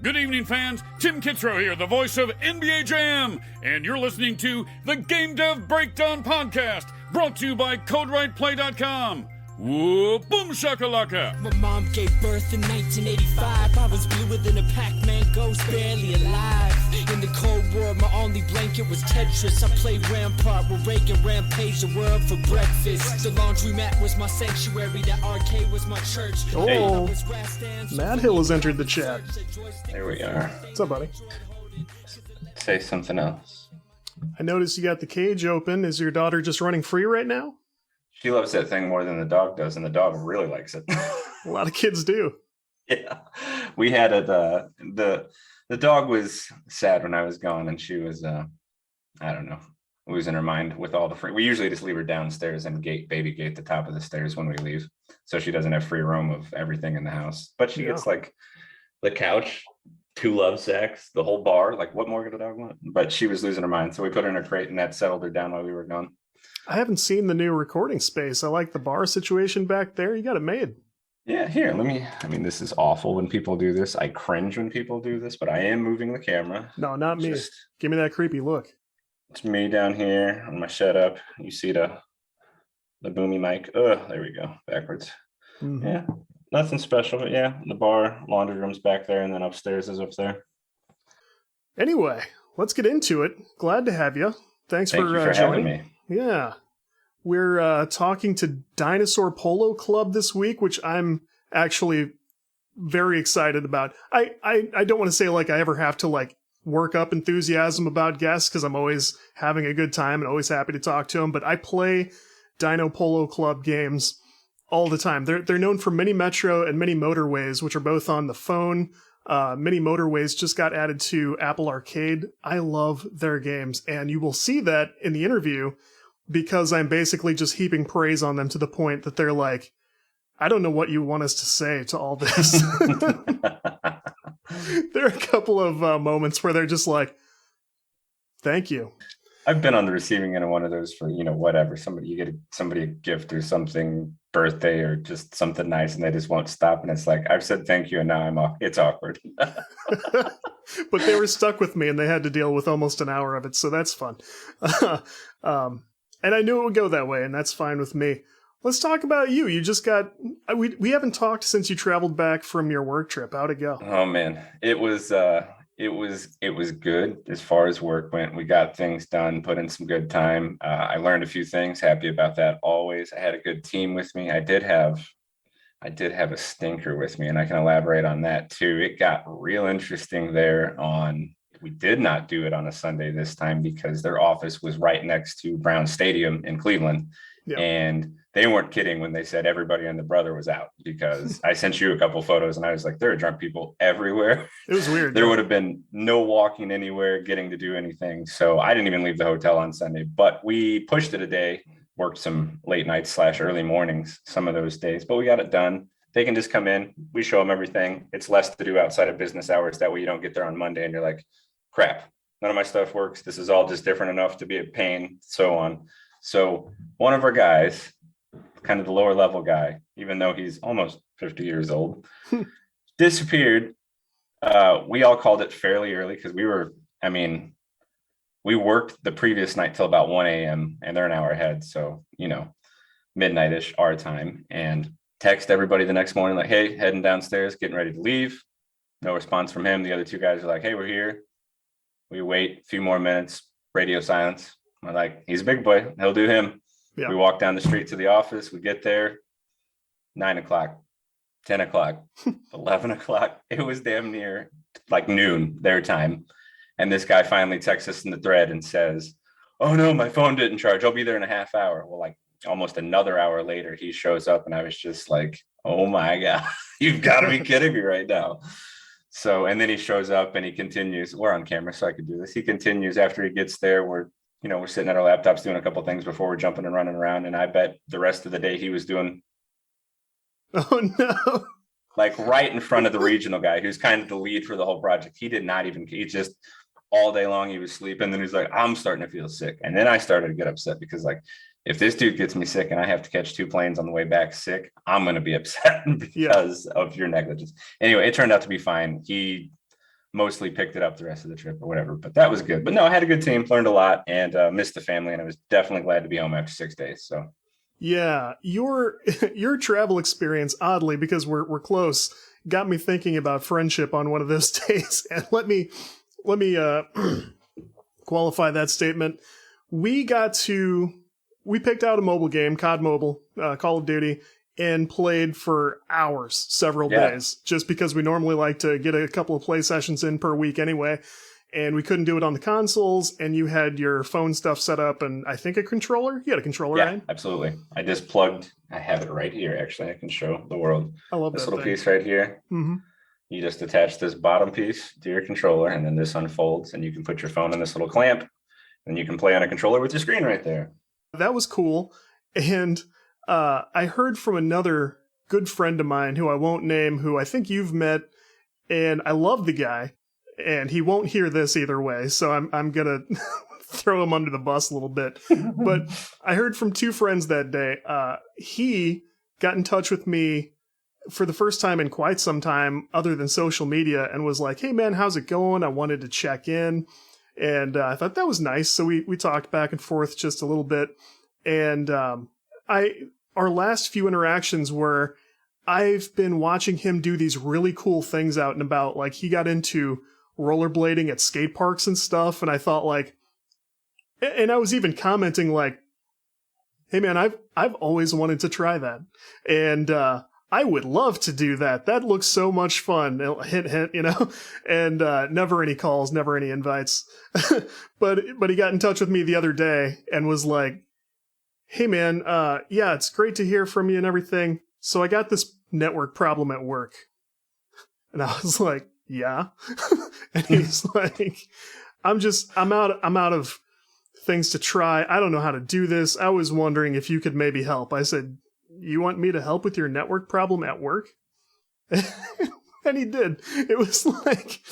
Good evening, fans. Tim Kitzrow here, the voice of NBA Jam, and you're listening to the GameDev Breakdown Podcast, brought to you by CodeWritePlay.com. Whoa, boom shakalaka! My mom gave birth in 1985. I was bluer than a Pac-Man ghost, barely alive. In the Cold War, my only blanket was Tetris. I played Rampart with Reagan, rampaged the world for breakfast. The laundromat was my sanctuary, that arcade was my church. Oh, Matt Hill has entered the chat. There we are. What's up, buddy? Say something else. I noticed you got the cage open. Is your daughter just running free right now? She loves that thing more than the dog does, and the dog really likes it. A lot of kids do. Yeah. We had it, the dog was sad when I was gone, and she was, I don't know, losing her mind with all the free. We usually just leave her downstairs and baby gate the top of the stairs when we leave, so she doesn't have free roam of everything in the house. But she gets like the couch, 2 love sacks, the whole bar. Like, what more could a dog want? But she was losing her mind, so we put her in a crate, and that settled her down while we were gone. I haven't seen the new recording space. I like the bar situation back there. You got it made. Yeah, here, this is awful when people do this. I cringe when people do this, but I am moving the camera. No, not me. Give me that creepy look. It's me down here on my setup. You see the boomy mic. Oh, there we go. Backwards. Mm-hmm. Yeah, nothing special, but yeah, the bar, laundry room's back there, and then upstairs is up there. Anyway, let's get into it. Glad to have you. Thank you for having me. Yeah. We're talking to Dinosaur Polo Club this week, which I'm actually very excited about. I don't want to say like I ever have to like work up enthusiasm about guests because I'm always having a good time and always happy to talk to them, but I play Dino Polo Club games all the time. They're known for Mini Metro and Mini Motorways, which are both on the phone. Mini Motorways just got added to Apple Arcade. I love their games, and you will see that in the interview because I'm basically just heaping praise on them to the point that they're like, I don't know what you want us to say to all this. There are a couple of moments where they're just like, thank you. I've been on the receiving end of one of those for, whatever. You get somebody a gift or something, birthday or just something nice, and they just won't stop. And it's like, I've said thank you, and now it's awkward. But they were stuck with me, and they had to deal with almost an hour of it, so that's fun. And I knew it would go that way, and that's fine with me. Let's talk about you. You just got... We haven't talked since you traveled back from your work trip. How'd it go? Oh, man. It was good as far as work went. We got things done, put in some good time. I learned a few things. Happy about that always. I had a good team with me. I did have a stinker with me, and I can elaborate on that too. It got real interesting there we did not do it on a Sunday this time because their office was right next to Brown Stadium in Cleveland. Yeah. And they weren't kidding when they said everybody and the brother was out, because I sent you a couple photos and I was like, there are drunk people everywhere. It was weird. There would have been no walking anywhere, getting to do anything. So I didn't even leave the hotel on Sunday, but we pushed it a day, worked some late nights / early mornings, some of those days, but we got it done. They can just come in. We show them everything. It's less to do outside of business hours. That way you don't get there on Monday and you're like, crap, none of my stuff works. This is all just different enough to be a pain, so on. So one of our guys, kind of the lower level guy, even though he's almost 50 years old, disappeared. We all called it fairly early because we worked the previous night till about 1 a.m. and they're an hour ahead. So, midnight-ish our time, and text everybody the next morning like, hey, heading downstairs, getting ready to leave. No response from him. The other 2 guys are like, hey, we're here. We wait a few more minutes, radio silence. We're like, he's a big boy. He'll do him. Yeah. We walk down the street to the office. We get there, 9 o'clock, 10 o'clock, 11 o'clock. It was damn near like noon their time. And this guy finally texts us in the thread and says, oh no, my phone didn't charge. I'll be there in a half hour. Well, like almost another hour later, he shows up and I was just like, oh my God, you've got to be kidding me right now. So, and then he shows up and he continues. We're on camera, so I could do this. He continues after he gets there. We're sitting at our laptops doing a couple things before we're jumping and running around. And I bet the rest of the day he was doing. Oh no. Like right in front of the regional guy who's kind of the lead for the whole project. He just all day long he was sleeping. Then he's like, I'm starting to feel sick. And then I started to get upset because like, if this dude gets me sick and I have to catch 2 planes on the way back sick, I'm going to be upset because of your negligence. Anyway, it turned out to be fine. He mostly picked it up the rest of the trip or whatever. But that was good. But no, I had a good team, learned a lot, and missed the family, and I was definitely glad to be home after 6 days. So Yeah, your travel experience, oddly, because we're close, got me thinking about friendship on one of those days. And let me qualify that statement. We picked out a mobile game, COD Mobile, Call of Duty, and played for hours, several days, just because we normally like to get a couple of play sessions in per week anyway. And we couldn't do it on the consoles, and you had your phone stuff set up, and I think a controller? You had a controller, yeah, right? absolutely. I just plugged, I have it right here, actually. I can show the world. I love this that little thing. piece right here. Mm-hmm. You just attach this bottom piece to your controller, and then this unfolds, and you can put your phone in this little clamp, and you can play on a controller with your screen right there. That was cool. And I heard from another good friend of mine who I won't name, who I think you've met, and I love the guy. And he won't hear this either way, so I'm gonna throw him under the bus a little bit. But I heard from two friends that day. He got in touch with me for the first time in quite some time, other than social media, and was like, "Hey man, how's it going? I wanted to check in." And I thought that was nice. So we talked back and forth just a little bit. And our last few interactions were, I've been watching him do these really cool things out and about. Like, he got into rollerblading at skate parks and stuff, and I thought, like, and I was even commenting like, "Hey man, I've always wanted to try that, and I would love to do that. That looks so much fun." Hint, hint, you know. And never any calls, never any invites. but he got in touch with me the other day and was like, "Hey man, yeah, it's great to hear from you and everything. So I got this network problem at work." And I was like, "Yeah." And he's like, I'm out of things to try. I don't know how to do this. I was wondering if you could maybe help." I said, "You want me to help with your network problem at work?" And he did. It was like,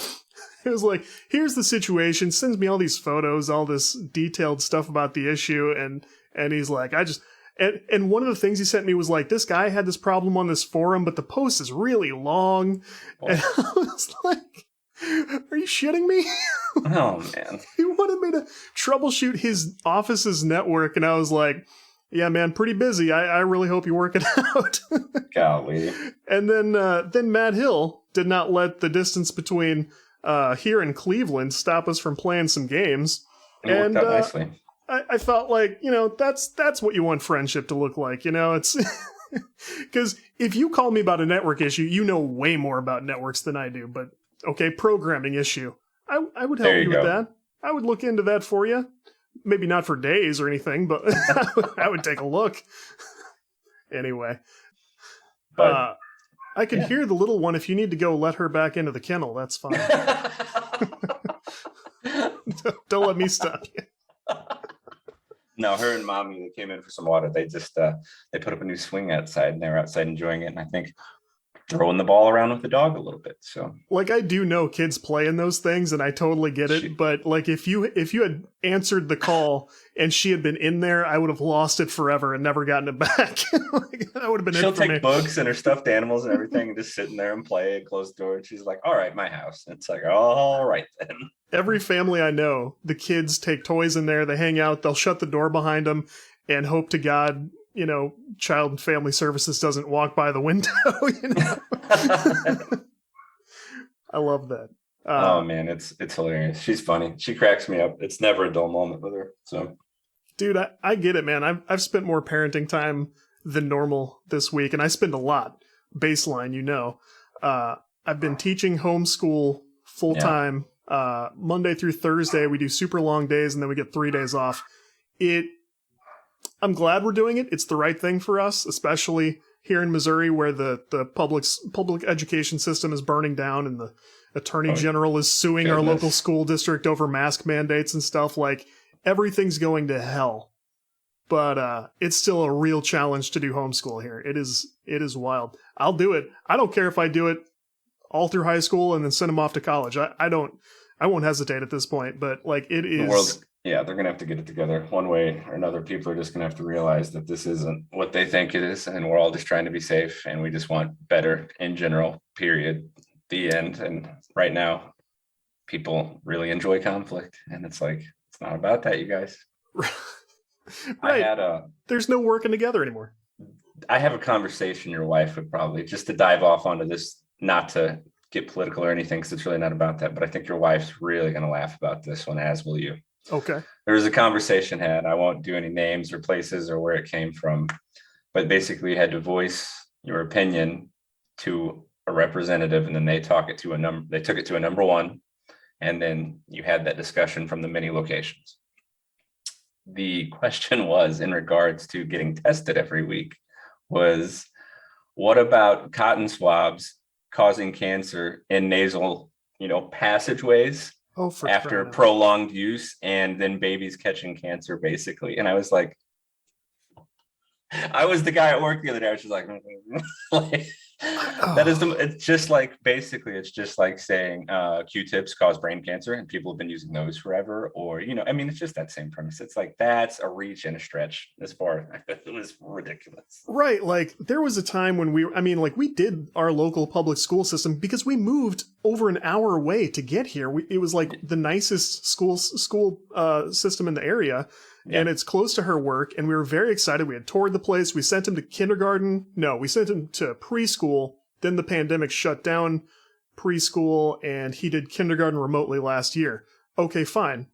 "Here's the situation," sends me all these photos, all this detailed stuff about the issue. And he's like, and one of the things he sent me was like, "This guy had this problem on this forum, but the post is really long." Oh. And I was like, "Are you shitting me?" Oh, man. He wanted me to troubleshoot his office's network, and I was like, "Yeah, man, pretty busy. I really hope you work it out." Golly. And then Matt Hill did not let the distance between here and Cleveland stop us from playing some games. It worked out nicely. I felt like, you know, that's what you want friendship to look like, you know. It's because if you call me about a network issue, you know way more about networks than I do. But okay, programming issue, I would help you with that. I would look into that for you. Maybe not for days or anything, but I would take a look. Anyway, but, I can hear the little one. If you need to go let her back into the kennel, that's fine. Don't let me stop you. No, her and mommy, they came in for some water. They just they put up a new swing outside, and they were outside enjoying it. And I think throwing the ball around with the dog a little bit. So, like, I do know kids play in those things, and I totally get it. But like, if you had answered the call and she had been in there, I would have lost it forever and never gotten it back. Like, that would have been She'll it for me. She'll take books and her stuffed animals and everything, and just sit in there and play and close the door. And she's like, "All right, my house." And it's like, "All right then." Every family I know, the kids take toys in there, they hang out, they'll shut the door behind them, and hope to God, you know, Child and Family Services doesn't walk by the window. You know? I love that. Oh man, it's hilarious. She's funny. She cracks me up. It's never a dull moment with her. So, dude, I get it, man. I've spent more parenting time than normal this week, and I spend a lot. Baseline, you know. I've been teaching homeschool full time. Monday through Thursday, we do super long days, and then we get 3 days off. I'm glad we're doing it. It's the right thing for us, especially here in Missouri, where the public education system is burning down, and the attorney general is suing our local school district over mask mandates and stuff. Like, everything's going to hell. But it's still a real challenge to do homeschool here. It is wild. I'll do it. I don't care if I do it all through high school and then send them off to college. I won't hesitate at this point, but like, it is. They're going to have to get it together one way or another. People are just going to have to realize that this isn't what they think it is. And we're all just trying to be safe, and we just want better in general, period. The end. And right now, people really enjoy conflict, and it's like, it's not about that, you guys. Right. There's no working together anymore. I have a conversation your wife would probably, just to dive off onto this, not to get political or anything, because it's really not about that, but I think your wife's really going to laugh about this one, as will you. Okay. There was a conversation had, I won't do any names or places or where it came from, but basically you had to voice your opinion to a representative, and then they took it to a number one, and then you had that discussion from the many locations. The question was, in regards to getting tested every week, was what about cotton swabs causing cancer in nasal, passageways after prolonged use, and then babies catching cancer, basically. And I was like, I was the guy at work the other day. I was just like, that is it's just like, basically, it's just like saying Q-tips cause brain cancer, and people have been using those forever. Or, it's just that same premise. It's like, that's a reach and a stretch as far. It was ridiculous. Right. Like, there was a time when we did our local public school system because we moved over an hour away to get here. It was like the nicest school system in the area. Yeah. And it's close to her work, and we were very excited. We had toured the place. We sent him to kindergarten. No, we sent him to preschool. Then the pandemic shut down preschool, and he did kindergarten remotely last year. Okay, fine.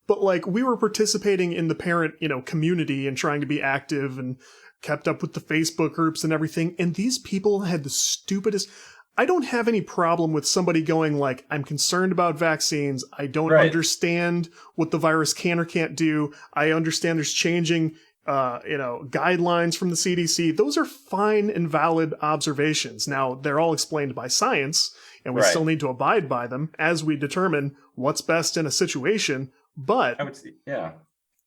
But, we were participating in the parent, community and trying to be active and kept up with the Facebook groups and everything. And these people had the stupidest... I don't have any problem with somebody going I'm concerned about vaccines. I don't understand what the virus can or can't do. I understand there's changing, guidelines from the CDC. Those are fine and valid observations. Now, they're all explained by science, and we still need to abide by them as we determine what's best in a situation. But I would say,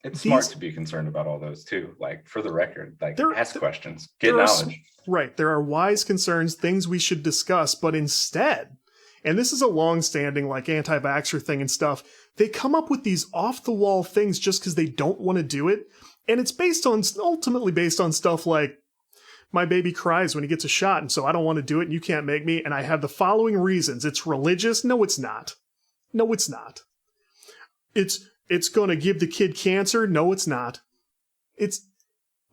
it's smart to be concerned about all those too. For the record, ask questions, get knowledge. Right. There are wise concerns, things we should discuss, but instead, and this is a long-standing anti-vaxxer thing and stuff, they come up with these off-the-wall things just because they don't want to do it. And it's ultimately based on stuff like, my baby cries when he gets a shot, and so I don't want to do it, and you can't make me, and I have the following reasons. It's religious? No, it's not. No, it's not. It's going to give the kid cancer? No, it's not.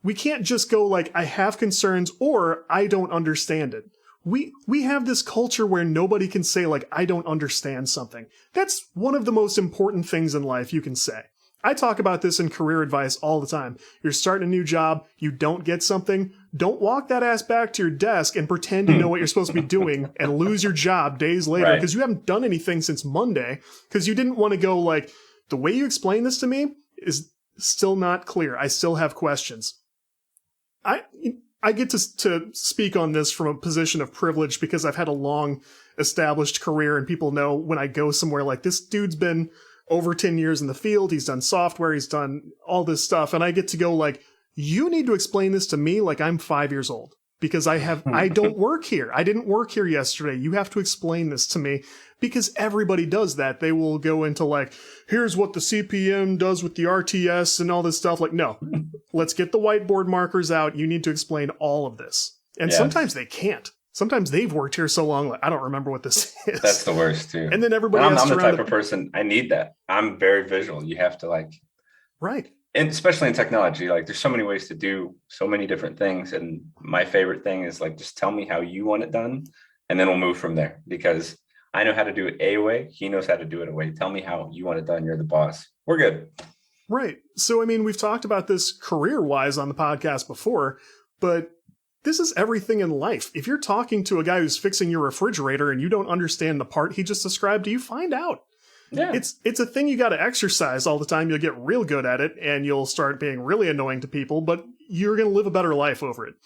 We can't just go I have concerns or I don't understand it. We have this culture where nobody can say I don't understand something. That's one of the most important things in life you can say. I talk about this in career advice all the time. You're starting a new job, you don't get something, don't walk that ass back to your desk and pretend you know what you're supposed to be doing and lose your job days later because you haven't done anything since Monday because you didn't want to go the way you explain this to me is still not clear. I still have questions. I get to speak on this from a position of privilege because I've had a long established career, and people know when I go somewhere this dude's been over 10 years in the field. He's done software. He's done all this stuff. And I get to go you need to explain this to me I'm 5 years old because I don't work here. I didn't work here yesterday. You have to explain this to me because everybody does that. They will go into here's what the CPM does with the RTS and all this stuff. No, let's get the whiteboard markers out. You need to explain all of this. And sometimes they can't. Sometimes they've worked here so long, I don't remember what this is. That's the worst too. And then everybody I'm the type of person, I need that. I'm very visual. You have to right. And especially in technology, there's so many ways to do so many different things. And my favorite thing is just tell me how you want it done, and then we'll move from there because I know how to do it a way. He knows how to do it a way. Tell me how you want it done. You're the boss. We're good. Right. So, we've talked about this career-wise on the podcast before, but this is everything in life. If you're talking to a guy who's fixing your refrigerator and you don't understand the part he just described to you, find out. Yeah. It's a thing you got to exercise all the time. You'll get real good at it, and you'll start being really annoying to people, but you're going to live a better life over it.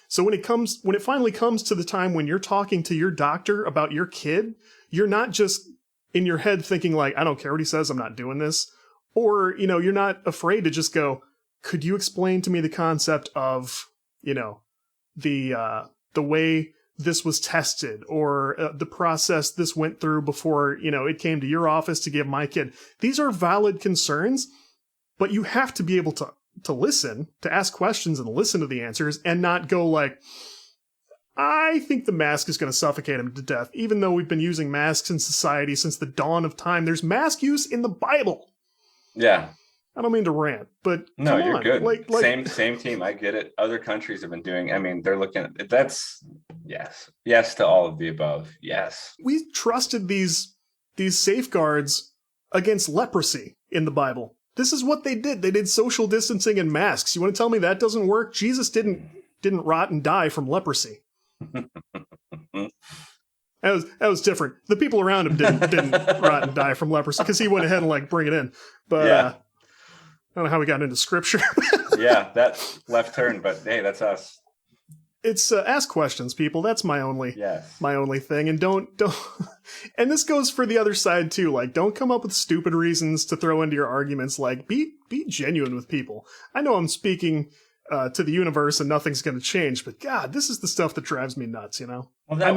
So when it finally comes to the time when you're talking to your doctor about your kid, you're not just in your head thinking I don't care what he says, I'm not doing this. Or, you're not afraid to just go, could you explain to me the concept of, the way this was tested or the process this went through before, it came to your office to give my kid. These are valid concerns, but you have to be able to listen, to ask questions and listen to the answers and not go I think the mask is going to suffocate him to death, even though we've been using masks in society since the dawn of time. There's mask use in the Bible. Yeah. I don't mean to rant, but no, come you're on. good. Like, same team. I get it. Other countries have been doing. I mean, they're looking at that's yes to all of the above. Yes, we trusted these safeguards against leprosy in the Bible. This is what they did. They did social distancing and masks. You want to tell me that doesn't work? Jesus didn't rot and die from leprosy. That was different. The people around him didn't rot and die from leprosy because he went ahead and like bring it in. But yeah. I don't know how we got into scripture. Yeah, that left turn, but hey, that's us. It's ask questions, people. That's my only thing. And don't and this goes for the other side too. Like, don't come up with stupid reasons to throw into your arguments. Like, be genuine with people. I know I'm speaking to the universe and nothing's going to change, but God, this is the stuff that drives me nuts. You know. Well, that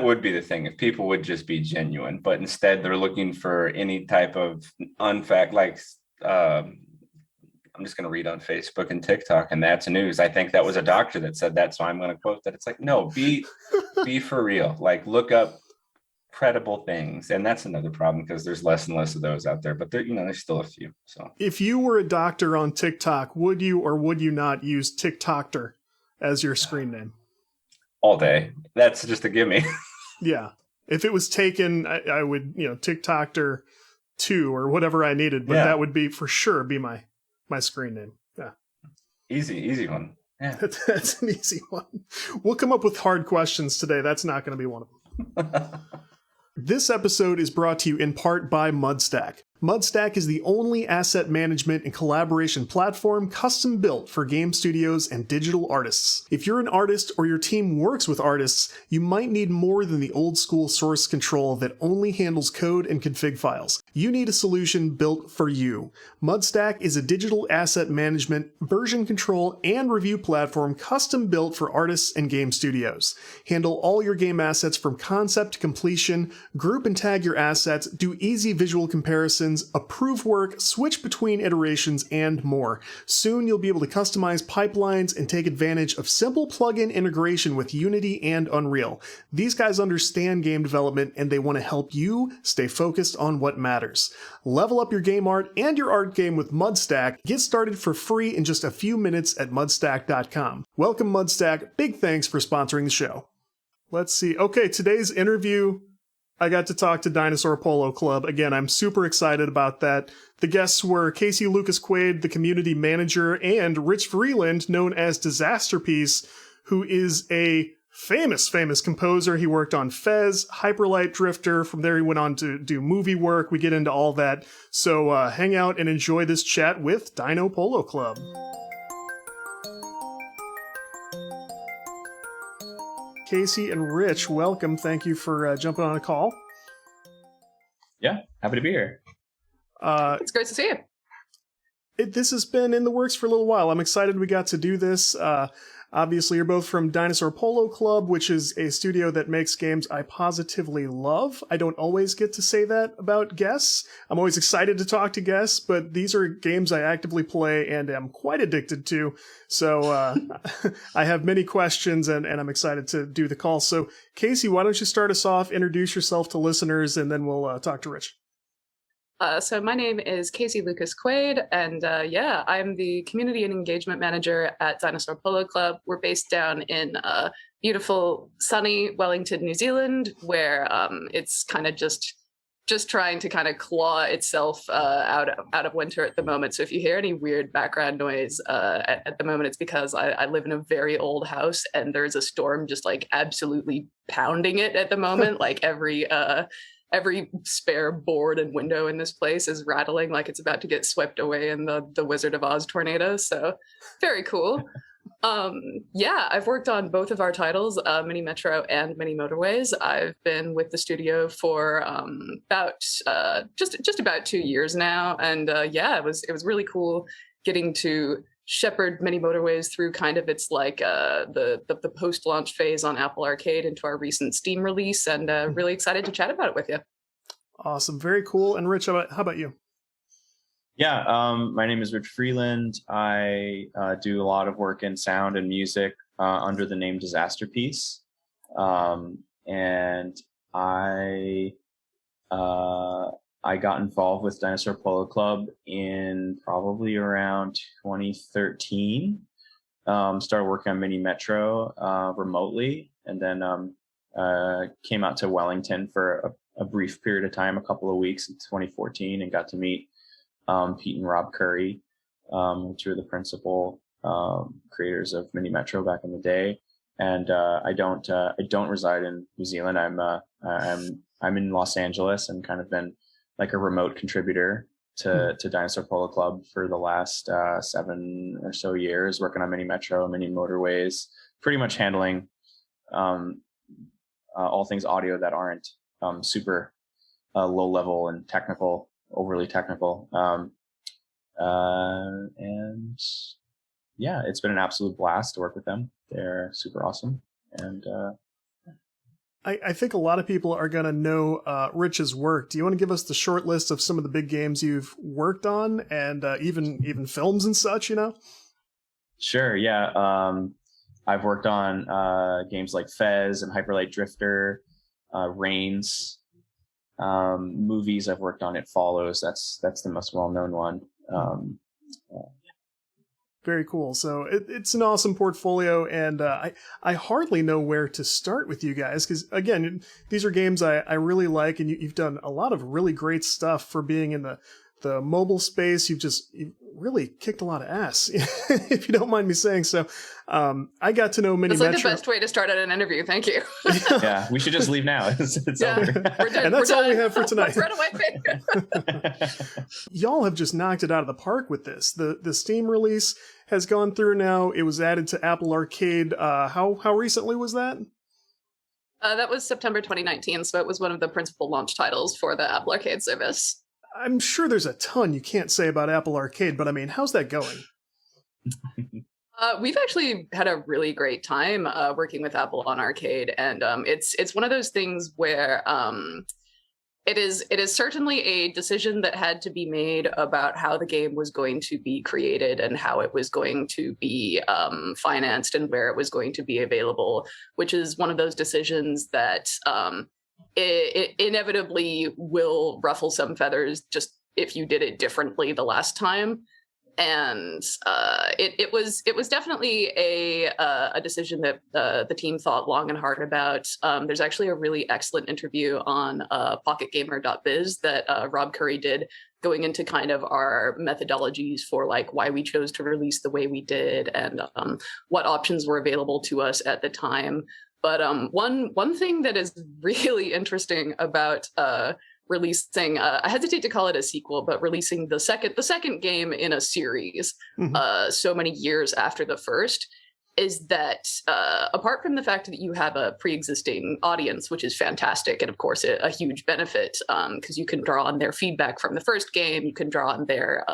would be the thing if people would just be genuine, but instead they're looking for any type of unfact, like. I'm just going to read on Facebook and TikTok, and that's news. I think that was a doctor that said that, so I'm going to quote that. It's like, no, be for real. Like, look up credible things, and that's another problem because there's less and less of those out there. But there's still a few. So, if you were a doctor on TikTok, would you or would you not use TikTokter as your screen name? All day. That's just a gimme. Yeah, if it was taken, I would TikTokter 2 or whatever I needed, but that would be for sure be my screen name. Yeah. Easy one. Yeah. That's an easy one. We'll come up with hard questions today. That's not going to be one of them. This episode is brought to you in part by Mudstack. Mudstack is the only asset management and collaboration platform custom built for game studios and digital artists. If you're an artist or your team works with artists, you might need more than the old school source control that only handles code and config files. You need a solution built for you. Mudstack is a digital asset management, version control, and review platform custom built for artists and game studios. Handle all your game assets from concept to completion, group and tag your assets, do easy visual comparisons, approve work, switch between iterations, and more. Soon you'll be able to customize pipelines and take advantage of simple plugin integration with Unity and Unreal. These guys understand game development and they want to help you stay focused on what matters. Level up your game art and your art game with Mudstack. Get started for free in just a few minutes at mudstack.com. Welcome, Mudstack. Big thanks for sponsoring the show. Let's see. Okay, today's interview, I got to talk to Dinosaur Polo Club. Again, I'm super excited about that. The guests were Casey Lucas-Quaid, the community manager, and Rich Vreeland, known as Disasterpeace, who is a famous composer. He worked on Fez, Hyperlight Drifter. From there, he went on to do movie work. We get into all that. So hang out and enjoy this chat with Dino Polo Club. Casey and Rich, welcome. Thank you for jumping on a call. Yeah, happy to be here. It's great to see you. This has been in the works for a little while. I'm excited we got to do this. Obviously, you're both from Dinosaur Polo Club, which is a studio that makes games I positively love. I don't always get to say that about guests. I'm always excited to talk to guests, but these are games I actively play and am quite addicted to. So I have many questions, and I'm excited to do the call. So, Casey, why don't you start us off, introduce yourself to listeners, and then we'll talk to Rich. So my name is Casey Lucas-Quaid, and I'm the Community and Engagement Manager at Dinosaur Polo Club. We're based down in beautiful, sunny Wellington, New Zealand, where it's kind of just trying to kind of claw itself out of winter at the moment. So if you hear any weird background noise at the moment, it's because I live in a very old house, and there's a storm just like absolutely pounding it at the moment. Like every spare board and window in this place is rattling like it's about to get swept away in the Wizard of Oz tornado. So very cool. I've worked on both of our titles, Mini Metro and Mini Motorways. I've been with the studio for about just about 2 years now, and it was really cool getting to shepherd Mini Motorways through kind of its like the post-launch phase on Apple Arcade into our recent Steam release, and really excited to chat about it with you. Awesome, very cool. And Rich, how about you? Yeah, my name is Rich Vreeland. I do a lot of work in sound and music under the name Disasterpeace. And I got involved with Dinosaur Polo Club in probably around 2013. Started working on Mini Metro remotely, and then came out to Wellington for a brief period of time, a couple of weeks in 2014, and got to meet Pete and Rob Curry, two of the principal creators of Mini Metro back in the day. And I don't reside in New Zealand. I'm in Los Angeles and kind of been like a remote contributor to Dinosaur Polo Club for the last 7 or so years, working on Mini Metro, Mini Motorways, pretty much handling all things audio that aren't super low level and technical, overly technical. And yeah, it's been an absolute blast to work with them. They're super awesome. And I think a lot of people are going to know Rich's work. Do you want to give us the short list of some of the big games you've worked on, and even films and such, you know? Sure, yeah. I've worked on games like Fez and Hyperlight Drifter, Reigns. Movies I've worked on, It Follows. That's the most well-known one. Very cool. So it's an awesome portfolio, and I hardly know where to start with you guys, because again, these are games I really like, and you've done a lot of really great stuff for being in the mobile space. You've really kicked a lot of ass, if you don't mind me saying so. I got to know Mini Metro. That's like the best way to start out an interview. Thank you. Yeah, we should just leave now. It's over. We're done. And that's all we have for tonight. Run away. Y'all have just knocked it out of the park with this. The Steam release has gone through now. It was added to Apple Arcade. How recently was that? That was September 2019, so it was one of the principal launch titles for the Apple Arcade service. I'm sure there's a ton you can't say about Apple Arcade, but I mean, how's that going? We've actually had a really great time working with Apple on Arcade, and it's one of those things where it is certainly a decision that had to be made about how the game was going to be created and how it was going to be financed and where it was going to be available, which is one of those decisions that it inevitably will ruffle some feathers just if you did it differently the last time. And it was definitely a decision that the team thought long and hard about. There's actually a really excellent interview on pocketgamer.biz that Rob Curry did, going into kind of our methodologies for like why we chose to release the way we did and what options were available to us at the time. But one thing that is really interesting about releasing, I hesitate to call it a sequel, but releasing the second game in a series so many years after the first, is that apart from the fact that you have a pre-existing audience, which is fantastic, and of course a huge benefit, because you can draw on their feedback from the first game, you can draw on their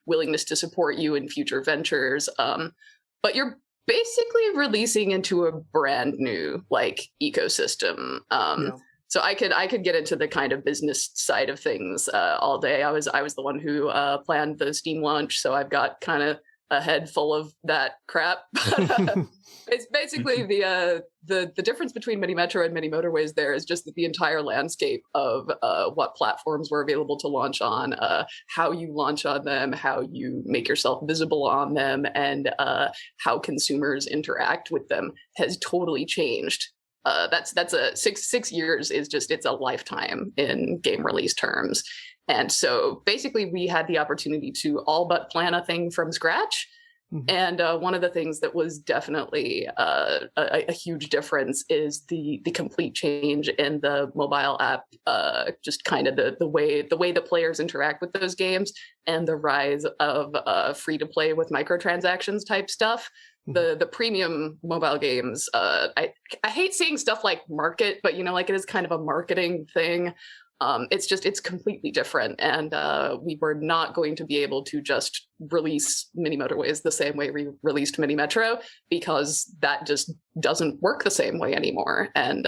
willingness to support you in future ventures, but you're basically releasing into a brand new like ecosystem. So I could get into the kind of business side of things all day. I was the one who planned the Steam launch, so I've got kind of a head full of that crap. It's basically the difference between Mini Metro and Mini Motorways there is just that the entire landscape of what platforms were available to launch on, how you launch on them, how you make yourself visible on them, and how consumers interact with them has totally changed. That's a 6 years is just, it's a lifetime in game release terms. And so basically we had the opportunity to all but plan a thing from scratch. And one of the things that was definitely a huge difference is the complete change in the mobile app, just kind of the way the players interact with those games, and the rise of free to play with microtransactions type stuff. The premium mobile games, I hate saying stuff like market, but like it is kind of a marketing thing. It's completely different, and we were not going to be able to just release Mini Motorways the same way we released Mini Metro, because that just doesn't work the same way anymore. And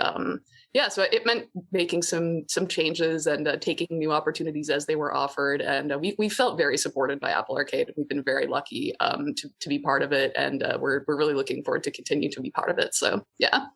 so it meant making some changes and taking new opportunities as they were offered. And we felt very supported by Apple Arcade. We've been very lucky to be part of it, and we're really looking forward to continue to be part of it. So yeah.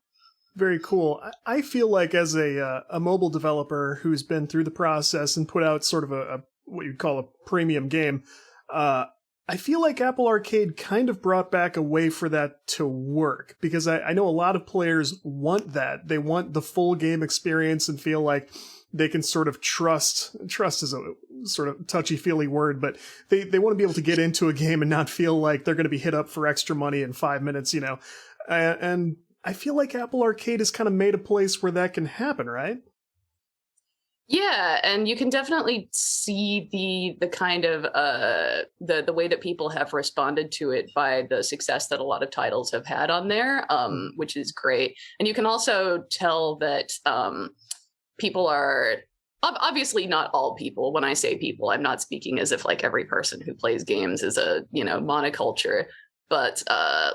Very cool. I feel like as a mobile developer who's been through the process and put out sort of a what you'd call a premium game, I feel like Apple Arcade kind of brought back a way for that to work, because I know a lot of players want that. They want the full game experience and feel like they can sort of trust is a sort of touchy-feely word, but they want to be able to get into a game and not feel like they're going to be hit up for extra money in 5 minutes, and I feel like Apple Arcade has kind of made a place where that can happen, right? Yeah, and you can definitely see the kind of the way that people have responded to it by the success that a lot of titles have had on there, which is great. And you can also tell that people are obviously not all people. When I say people, I'm not speaking as if like every person who plays games is a monoculture. But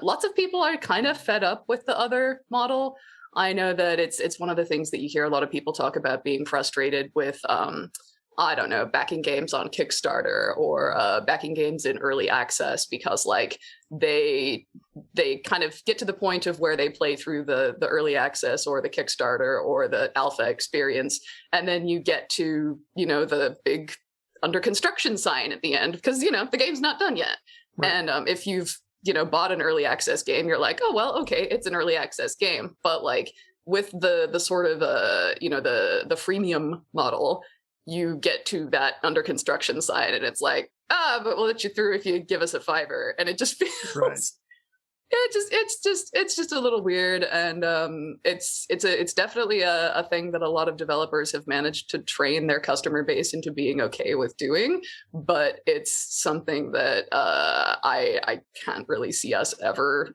lots of people are kind of fed up with the other model. I know that it's one of the things that you hear a lot of people talk about, being frustrated with, backing games on Kickstarter or backing games in early access, because like they kind of get to the point of where they play through the early access or the Kickstarter or the alpha experience, and then you get to, the big under construction sign at the end, because, the game's not done yet. Right. And if you've bought an early access game, you're like, oh, well, okay, it's an early access game. But like with the sort of, the freemium model, you get to that under construction sign and it's like, but we'll let you through if you give us a $5. And it just feels, right. It's just a little weird, and it's definitely a thing that a lot of developers have managed to train their customer base into being okay with doing, but it's something that I can't really see us ever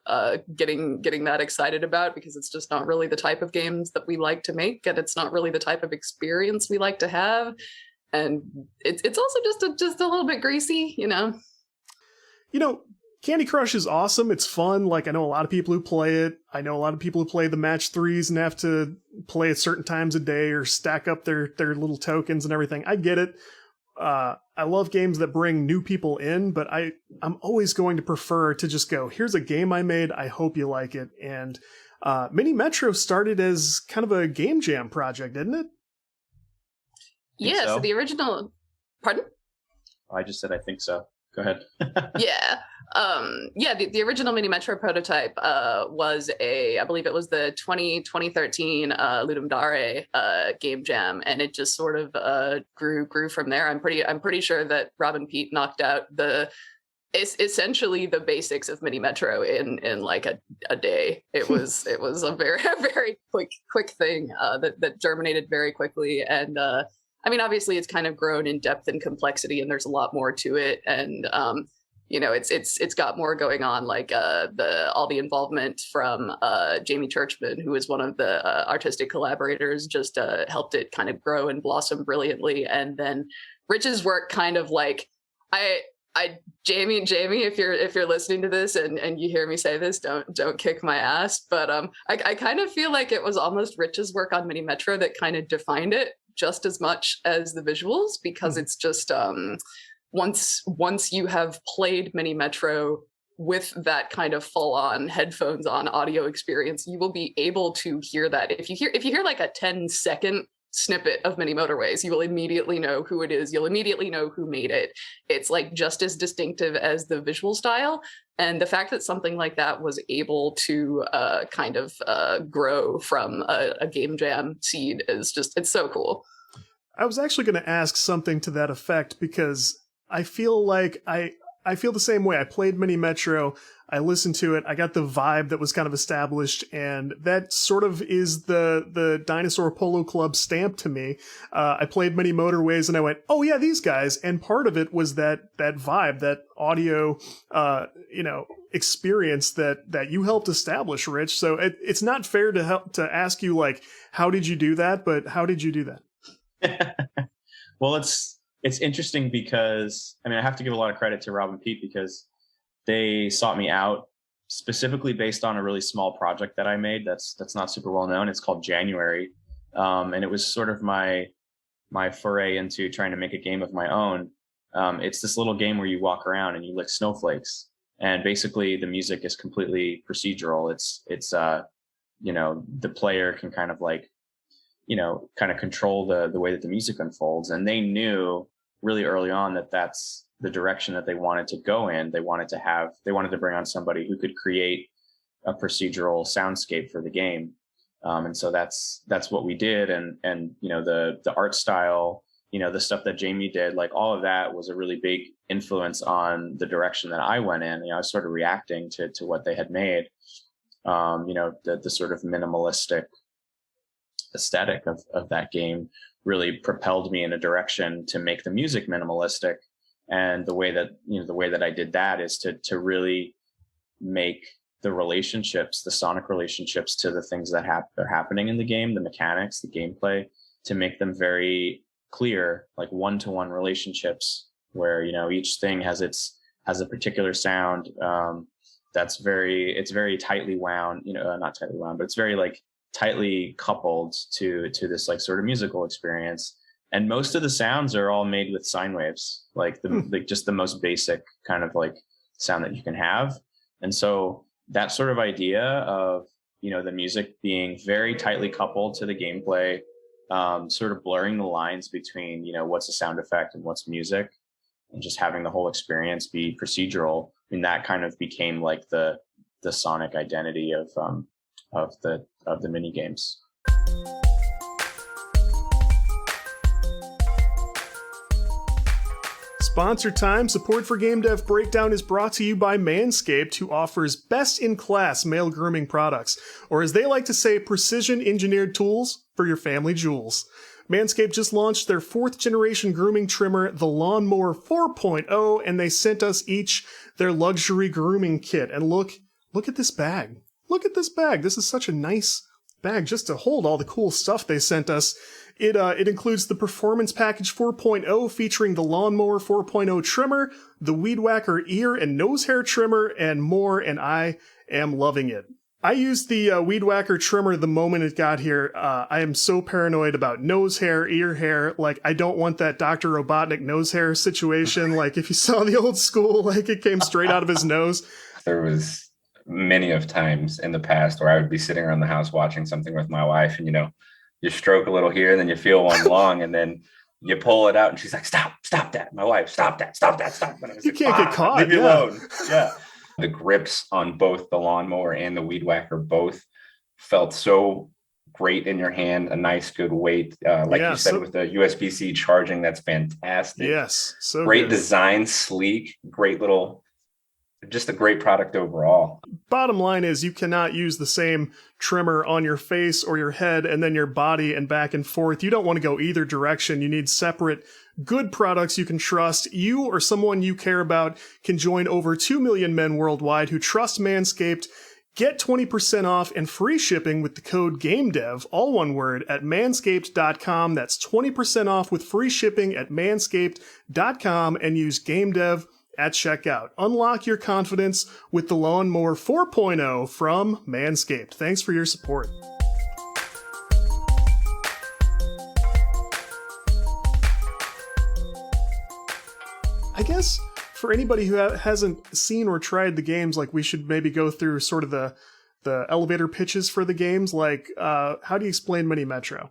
getting that excited about, because it's just not really the type of games that we like to make, and it's not really the type of experience we like to have, and it's also just a little bit greasy, Candy Crush is awesome. It's fun. Like, I know a lot of people who play it. I know a lot of people who play the match 3s and have to play at certain times a day or stack up their little tokens and everything. I get it. I love games that bring new people in, but I'm always going to prefer to just go, here's a game I made. I hope you like it. And Mini Metro started as kind of a game jam project, didn't it? Yeah, so the original... Pardon? I just said I think so. Go ahead. Yeah. The original Mini Metro prototype was I believe it was the 2013 Ludum Dare game jam, and it just sort of grew from there. I'm pretty sure that Rob and Pete knocked out essentially the basics of Mini Metro in like a day. It was a very very quick thing that germinated very quickly, and obviously it's kind of grown in depth and complexity, and there's a lot more to it, and it's got more going on, like all the involvement from Jamie Churchman, who is one of the artistic collaborators, just helped it kind of grow and blossom brilliantly. And then Rich's work kind of like Jamie, if you're listening to this and you hear me say this, don't kick my ass. But I kind of feel like it was almost Rich's work on Mini Metro that kind of defined it just as much as the visuals, because it's just once you have played Mini Metro with that kind of full-on headphones on audio experience, you will be able to hear that. If you hear like a 10-second snippet of Mini Motorways, you will immediately know who it is. You'll immediately know who made it. It's like just as distinctive as the visual style. And the fact that something like that was able to kind of grow from a game jam seed is it's so cool. I was actually going to ask something to that effect, because I feel like I feel the same way. I played Mini Metro, I listened to it, I got the vibe that was kind of established, and that sort of is the Dinosaur Polo Club stamp to me. I played Mini Motorways and I went, oh yeah, these guys, and part of it was that vibe, that audio, experience that you helped establish, Rich. So it's not fair to ask you, like, how did you do that, but how did you do that? Well, it's interesting because I have to give a lot of credit to Rob and Pete because they sought me out specifically based on a really small project that I made that's not super well known. It's called January, and it was sort of my foray into trying to make a game of my own. It's this little game where you walk around and you lick snowflakes, and basically the music is completely procedural. It's the player can kind of control the way that the music unfolds, and they knew really early on that that's the direction that they wanted to go in. They wanted to bring on somebody who could create a procedural soundscape for the game. And so that's what we did. And the art style, the stuff that Jamie did, like all of that was a really big influence on the direction that I went in. I was sort of reacting to what they had made. The sort of minimalistic aesthetic of that game really propelled me in a direction to make the music minimalistic. And the way that I did that is to really make the sonic relationships to the things that are happening in the game, the mechanics, the gameplay, to make them very clear, like one-to-one relationships where, each thing has a particular sound. It's very tightly wound, not tightly wound, but it's very tightly coupled to this sort of musical experience. And most of the sounds are all made with sine waves, just the most basic kind of sound that you can have. And so that sort of idea of, the music being very tightly coupled to the gameplay, sort of blurring the lines between, what's a sound effect and what's music, and just having the whole experience be procedural. That kind of became the sonic identity of the mini games. Sponsor time. Support for Game Dev Breakdown is brought to you by Manscaped, who offers best-in-class male grooming products, or as they like to say, precision-engineered tools for your family jewels. Manscaped just launched their 4th-generation grooming trimmer, the Lawnmower 4.0, and they sent us each their luxury grooming kit. And look at this bag. Look at this bag. This is such a nice bag just to hold all the cool stuff they sent us. It includes the Performance Package 4.0 featuring the Lawnmower 4.0 trimmer, the Weed Whacker ear and nose hair trimmer, and more, and I am loving it. I used the Weed Whacker trimmer the moment it got here. I am so paranoid about nose hair, ear hair. I don't want that Dr. Robotnik nose hair situation. If you saw the old school, it came straight out of his nose. There was many of times in the past where I would be sitting around the house watching something with my wife, and you stroke a little here, and then you feel one long, and then you pull it out, and she's like, stop that. My wife, stop that. You can't get caught. Leave me alone. Yeah. The grips on both the Lawnmower and the Weed Whacker both felt so great in your hand, a nice, good weight. You said, with the USB-C charging, that's fantastic. Yes. So great good. Design, sleek, just a great product overall. Bottom line is you cannot use the same trimmer on your face or your head and then your body and back and forth. You don't want to go either direction. You need separate, good products you can trust. You or someone you care about can join over 2 million men worldwide who trust Manscaped. Get 20% off and free shipping with the code GameDev, all one word, at manscaped.com. That's 20% off with free shipping at manscaped.com, and use GameDev at checkout. Unlock your confidence with the Lawnmower 4.0 from Manscaped. Thanks for your support. I guess for anybody who hasn't seen or tried the games, we should maybe go through sort of the elevator pitches for the games. How do you explain Mini Metro?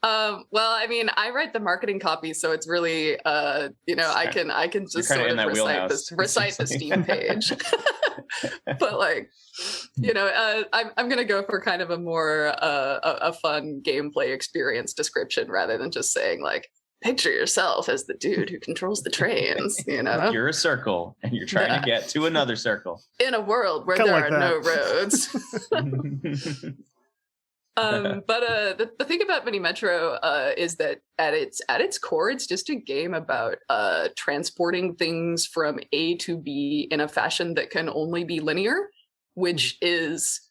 I write the marketing copy, so it's really, I can just sort of recite the Steam page. But I'm gonna go for kind of a more a fun gameplay experience description rather than just saying picture yourself as the dude who controls the trains. You're a circle, and you're trying to get to another circle in a world where there are no roads. But the thing about Mini Metro is that at its core, it's just a game about transporting things from A to B in a fashion that can only be linear, which is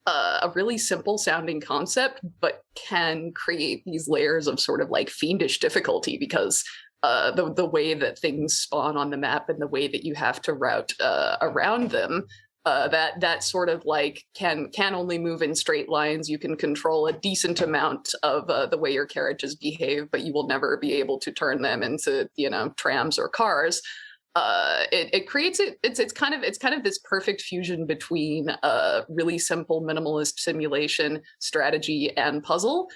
a really simple sounding concept, but can create these layers of sort of like fiendish difficulty because the way that things spawn on the map and the way that you have to route around them, that sort of like can only move in straight lines. You can control a decent amount of the way your carriages behave, but you will never be able to turn them into, you know, trams or cars. It creates it's kind of this perfect fusion between really simple minimalist simulation, strategy, and puzzle.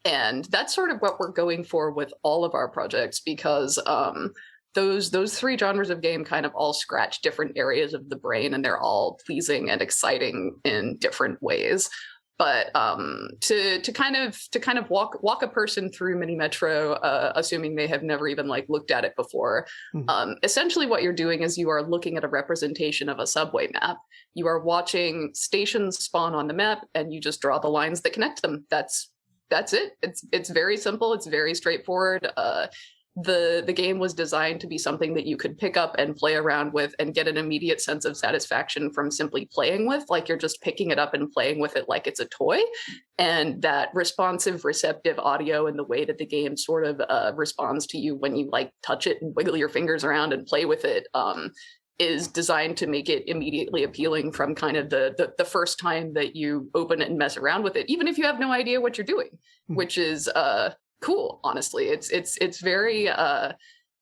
And that's sort of what we're going for with all of our projects, because those three genres of game kind of all scratch different areas of the brain, and they're all pleasing and exciting in different ways. But to kind of walk a person through Mini Metro, assuming they have never even like looked at it before, essentially what you're doing is you are looking at a representation of a subway map. You are watching stations spawn on the map, and you just draw the lines that connect them. That's it. It's very simple. It's very straightforward. The game was designed to be something that you could pick up and play around with and get an immediate sense of satisfaction from simply playing with, like you're just picking it up and playing with it like it's a toy. And that responsive, receptive audio and the way that the game sort of responds to you when you like touch it and wiggle your fingers around and play with it is designed to make it immediately appealing from kind of the first time that you open it and mess around with it, even if you have no idea what you're doing, which is cool. Honestly, it's very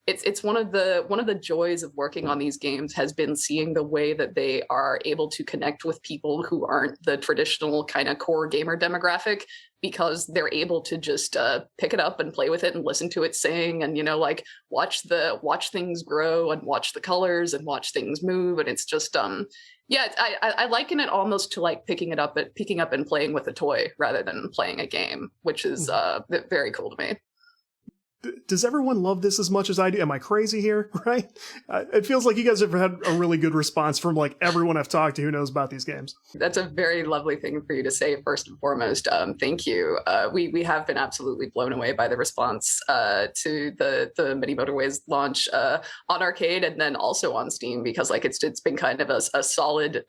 it's one of the joys of working on these games has been seeing the way that they are able to connect with people who aren't the traditional kind of core gamer demographic, because they're able to just pick it up and play with it and listen to it sing, and, you know, like watch things grow and watch the colors and watch things move. And it's just yeah, I liken it almost to like picking up and playing with a toy rather than playing a game, which is very cool to me. Does everyone love this as much as I do? Am I crazy here? Right? It feels like you guys have had a really good response from like everyone I've talked to who knows about these games. That's a very lovely thing for you to say, first and foremost. Thank you. We have been absolutely blown away by the response to the Mini Motorways launch on arcade and then also on Steam, because like it's been kind of a solid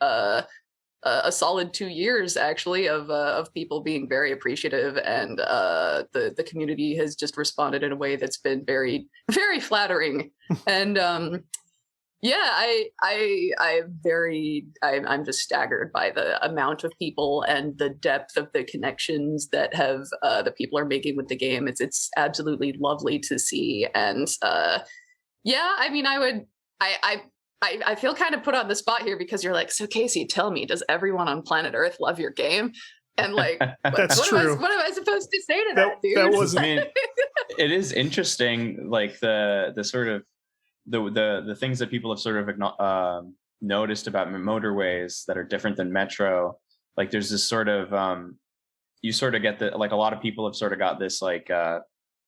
2 years actually of people being very appreciative, and the community has just responded in a way that's been very, very flattering. And yeah, I'm just staggered by the amount of people and the depth of the connections that have the people are making with the game. It's absolutely lovely to see. And yeah, I mean, I feel kind of put on the spot here, because you're like, so Casey, tell me, does everyone on planet Earth love your game? And like, That's true. What am I supposed to say to that, dude? That was, I mean, it is interesting, like the sort of the things that people have sort of noticed about Motorways that are different than Metro. Like there's this sort of you sort of get the, like a lot of people have sort of got this like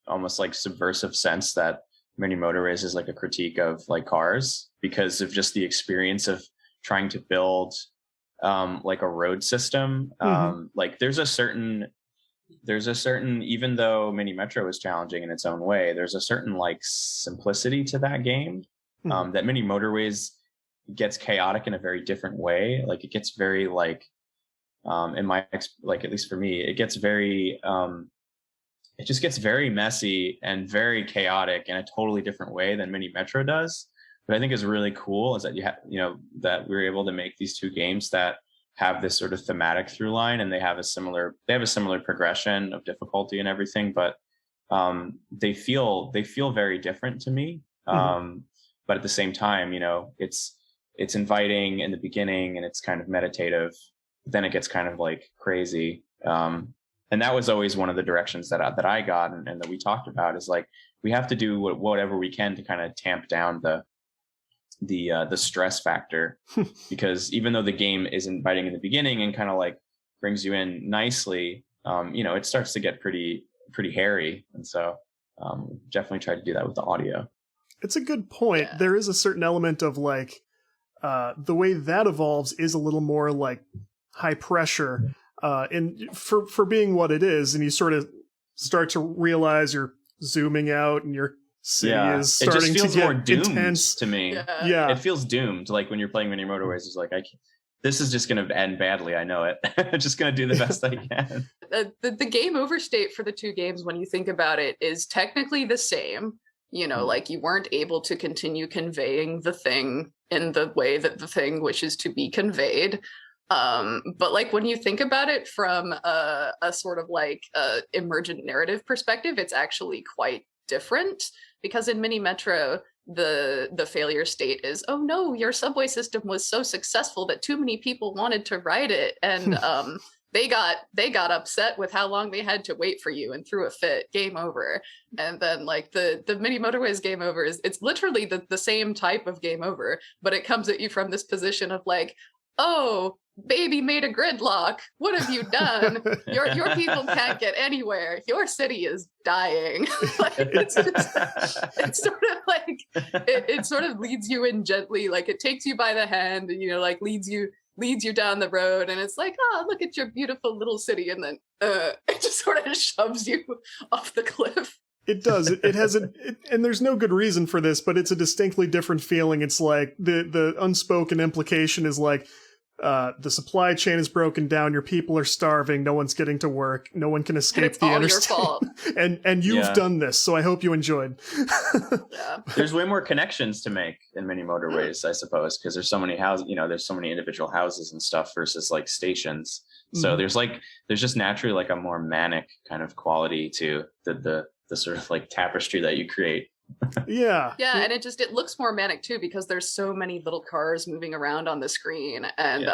almost like subversive sense that Mini Motorways is like a critique of like cars, because of just the experience of trying to build like a road system. Like there's a certain, even though Mini Metro is challenging in its own way, there's a certain like simplicity to that game that Mini Motorways gets chaotic in a very different way. Like it gets very like in my like, at least for me, it gets very it just gets very messy and very chaotic in a totally different way than Mini Metro does. But I think is really cool is that that we were able to make these two games that have this sort of thematic through line, and they have a similar progression of difficulty and everything, but they feel very different to me. But at the same time, it's inviting in the beginning and it's kind of meditative. Then it gets kind of like crazy. And that was always one of the directions that I got and that we talked about, is like, we have to do whatever we can to kind of tamp down the stress factor, because even though the game is inviting in the beginning and kind of like brings you in nicely, it starts to get pretty hairy. And so definitely try to do that with the audio. It's a good point. Yeah. There is a certain element of like the way that evolves is a little more like high pressure. And for being what it is, and you sort of start to realize you're zooming out and your city is starting to get more doomed intense to me. Yeah. It feels doomed. Like when you're playing Mini Motorways, it's like this is just going to end badly. I know it. I'm just going to do the best I can. The game over state for the two games, when you think about it, is technically the same. You know, like you weren't able to continue conveying the thing in the way that the thing wishes to be conveyed. But like when you think about it from a sort of like emergent narrative perspective, it's actually quite different, because in Mini Metro, the failure state is, oh no, your subway system was so successful that too many people wanted to ride it, and they got upset with how long they had to wait for you and threw a fit. Game over. And then like the Mini Motorways game over is, it's literally the same type of game over, but it comes at you from this position of like, oh, baby made a gridlock. What have you done? Your people can't get anywhere. Your city is dying. Like, it's sort of like it sort of leads you in gently, like it takes you by the hand and, you know, like leads you down the road, and it's like, oh, look at your beautiful little city, and then it just sort of shoves you off the cliff. It does. It has and there's no good reason for this, but it's a distinctly different feeling. It's like the unspoken implication is like, the supply chain is broken down, your people are starving, no one's getting to work, no one can escape the interstate. Your fault. and you've done this, so I hope you enjoyed. Yeah. There's way more connections to make in Mini Motorways, I suppose, because there's so many houses, you know, there's so many individual houses and stuff versus like stations. So there's just naturally like a more manic kind of quality to the sort of like tapestry that you create. Yeah, and it looks more manic too, because there's so many little cars moving around on the screen, and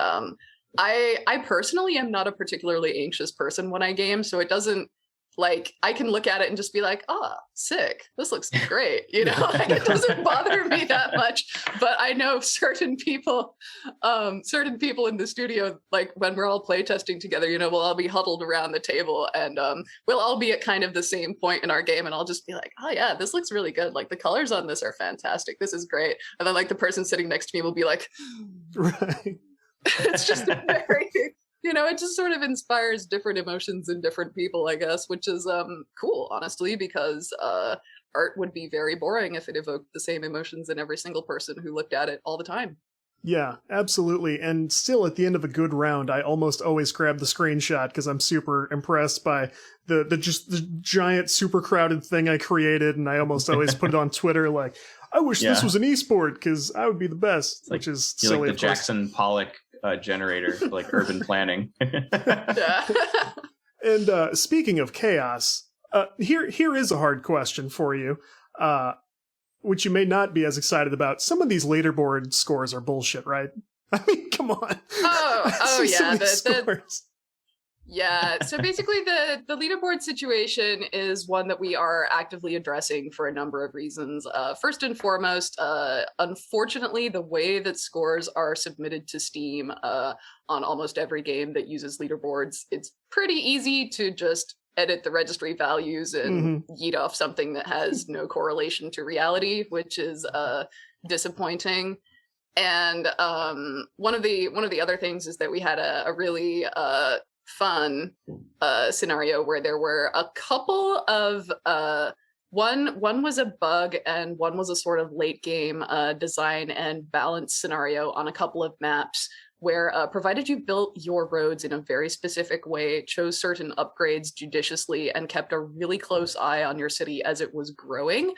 I personally am not a particularly anxious person when I game, so it doesn't, like, I can look at it and just be like, oh, sick, this looks great, you know. Like, it doesn't bother me that much. But I know certain people in the studio, like when we're all playtesting together, you know, we'll all be huddled around the table, and we'll all be at kind of the same point in our game, and I'll just be like, oh yeah, this looks really good, like the colors on this are fantastic, this is great. And then like the person sitting next to me will be like, right. It's just a very, you know, it just sort of inspires different emotions in different people, I guess, which is cool, honestly, because art would be very boring if it evoked the same emotions in every single person who looked at it all the time. Yeah, absolutely. And still, at the end of a good round, I almost always grab the screenshot because I'm super impressed by the giant, super crowded thing I created, and I almost always put it on Twitter like, I wish this was an esport because I would be the best, which is silly. Like the Jackson Pollock generator, like urban planning. And speaking of chaos, here is a hard question for you, which you may not be as excited about. Some of these leaderboard scores are bullshit, right? I mean, come on. Oh yeah. Yeah, so basically the leaderboard situation is one that we are actively addressing for a number of reasons. First and foremost, unfortunately, the way that scores are submitted to Steam on almost every game that uses leaderboards, it's pretty easy to just edit the registry values and yeet off something that has no correlation to reality, which is disappointing. And one of the other things is that we had a really fun scenario where there were a couple of one was a bug and one was a sort of late game design and balance scenario on a couple of maps where provided you built your roads in a very specific way, chose certain upgrades judiciously, and kept a really close eye on your city as it was growing,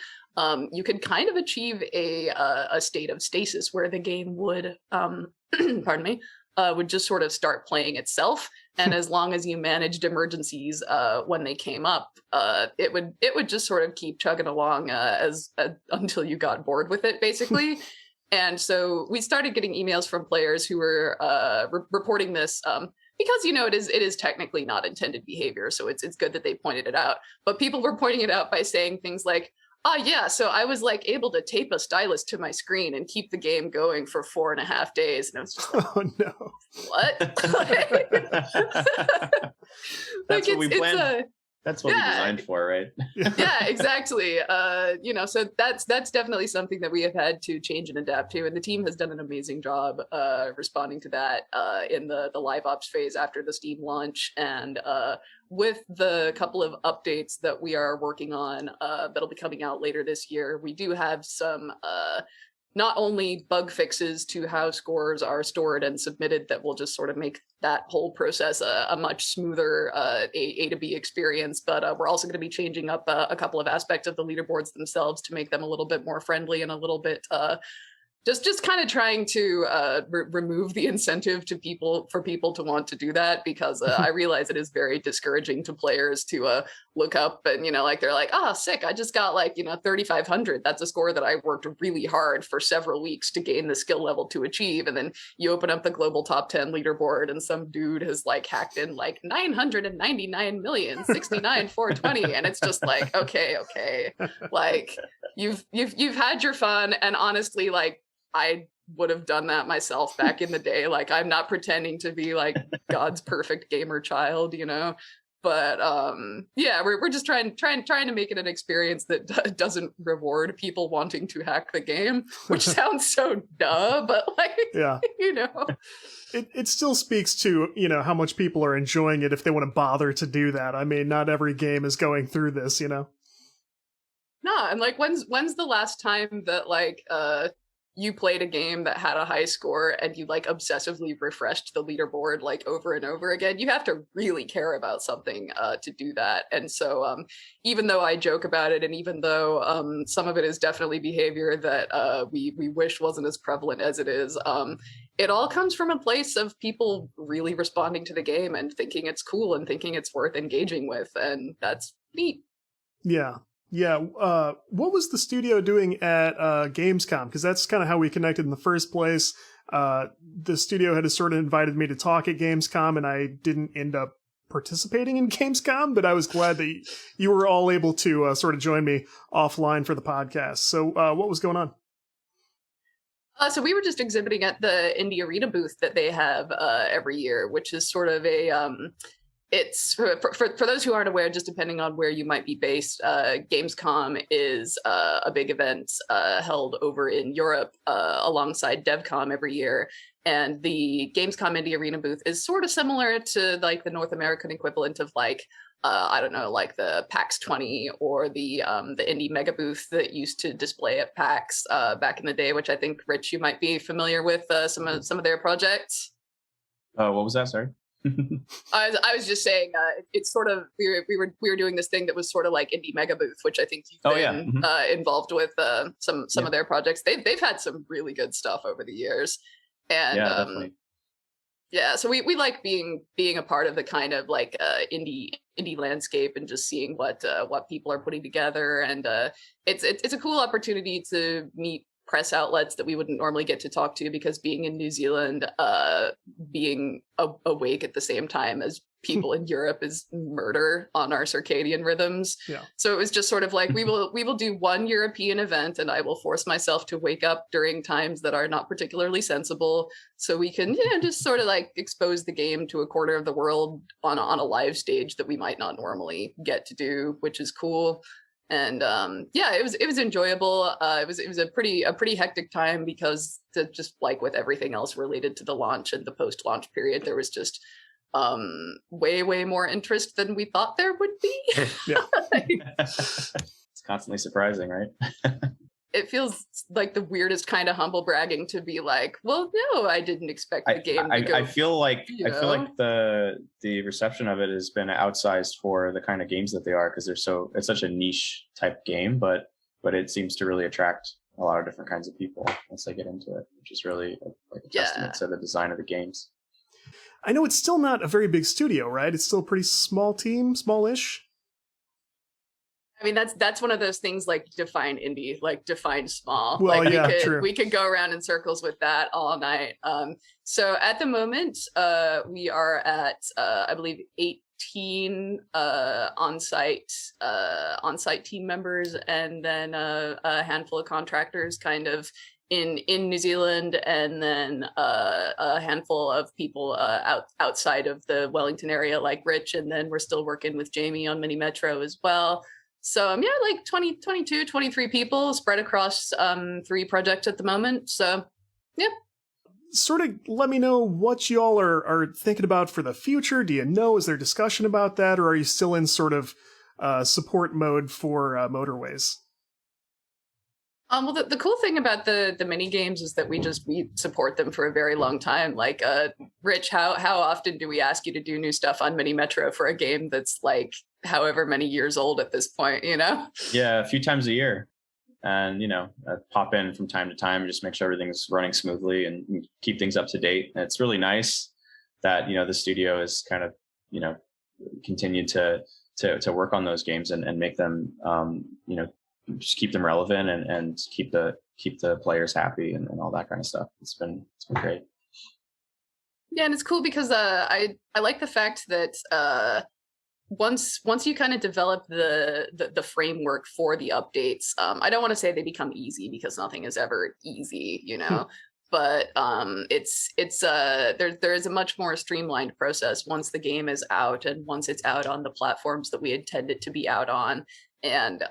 you could kind of achieve a state of stasis where the game would pardon me, would just sort of start playing itself. And as long as you managed emergencies when they came up, it would just sort of keep chugging along until you got bored with it, basically. And so we started getting emails from players who were reporting this because, you know, it is technically not intended behavior. So it's good that they pointed it out. But people were pointing it out by saying things like, yeah, so I was like able to tape a stylus to my screen and keep the game going for 4.5 days. And I was just like, oh no, what? That's what we planned. That's what we designed for, right? Yeah, exactly. You know, so that's definitely something that we have had to change and adapt to, and the team has done an amazing job responding to that in the live ops phase after the Steam launch, and with the couple of updates that we are working on that'll be coming out later this year. We do have some not only bug fixes to how scores are stored and submitted that will just sort of make that whole process a much smoother A to B experience, but we're also going to be changing up a couple of aspects of the leaderboards themselves to make them a little bit more friendly and a little bit just kind of trying to remove the incentive to people to want to do that, because I realize it is very discouraging to players to look up and, like, they're like, oh, sick, I just got 3,500. That's a score that I worked really hard for several weeks to gain the skill level to achieve. And then you open up the global top 10 leaderboard and some dude has hacked in 999,069,420. And it's just like, okay. You've had your fun. And honestly, I would have done that myself back in the day. I'm not pretending to be God's perfect gamer child, but we're just trying to make it an experience that doesn't reward people wanting to hack the game, which sounds so duh, but yeah, it still speaks to, how much people are enjoying it if they want to bother to do that. I mean, not every game is going through this, No, and when's the last time that you played a game that had a high score and you obsessively refreshed the leaderboard over and over again? You have to really care about something to do that. And so even though I joke about it, and even though some of it is definitely behavior that we wish wasn't as prevalent as it is, it all comes from a place of people really responding to the game and thinking it's cool and thinking it's worth engaging with. And that's neat. Yeah. Yeah, what was the studio doing at Gamescom? Because that's kind of how we connected in the first place. The studio had sort of invited me to talk at Gamescom, and I didn't end up participating in Gamescom, but I was glad that you were all able to sort of join me offline for the podcast. So what was going on? So we were just exhibiting at the Indie Arena booth that they have every year, which is sort of a... It's for those who aren't aware, just depending on where you might be based, Gamescom is a big event held over in Europe alongside DevCom every year. And the Gamescom Indie Arena booth is sort of similar to the North American equivalent of I don't know, the PAX 20 or the Indie Mega booth that used to display at PAX back in the day, which I think, Rich, you might be familiar with some of their projects. What was that? Sorry. I was just saying, it's sort of we were doing this thing that was sort of like Indie Mega Booth, which I think you've been involved with some of their projects. They've had some really good stuff over the years, and definitely. So we like being a part of the kind of indie landscape and just seeing what people are putting together, and it's a cool opportunity to meet press outlets that we wouldn't normally get to talk to, because being in New Zealand, being awake at the same time as people in Europe is murder on our circadian rhythms. Yeah. So it was just sort of we will do one European event, and I will force myself to wake up during times that are not particularly sensible, so we can just sort of expose the game to a quarter of the world on a live stage that we might not normally get to do, which is cool. And it was enjoyable. It was a pretty hectic time, because just with everything else related to the launch and the post-launch period, there was just way more interest than we thought there would be. Yeah. It's constantly surprising, right? It feels like the weirdest kind of humble bragging to be well, no, I didn't expect the game to go. I feel like the reception of it has been outsized for the kind of games that they are, because it's such a niche type game, but it seems to really attract a lot of different kinds of people once they get into it, which is really a testament to the design of the games. I know it's still not a very big studio, right? It's still a pretty small team, smallish. I mean, that's one of those things define indie, define small. Well, true. We could go around in circles with that all night. So at the moment, we are at, I believe, 18 on-site team members, and then a handful of contractors kind of in New Zealand, and then a handful of people outside of the Wellington area, like Rich, and then we're still working with Jamie on Mini Metro as well. So 22, 23 people spread across 3 projects at the moment. So yeah. Sort of let me know what y'all are thinking about for the future. Do you know, is there discussion about that, or are you still in sort of support mode for Motorways? Well, the cool thing about the mini games is that we support them for a very long time. Like, Rich, how often do we ask you to do new stuff on Mini Metro for a game that's like however many years old at this point? You know? Yeah, a few times a year, and I pop in from time to time and just make sure everything's running smoothly and keep things up to date. And it's really nice that the studio is kind of continued to work on those games and make them just keep them relevant and keep the players happy and all that kind of stuff. It's been great. Yeah, and it's cool because I like the fact that once you kind of develop the framework for the updates, I don't want to say they become easy because nothing is ever easy, but there is a much more streamlined process once the game is out and once it's out on the platforms that we intend it to be out on. And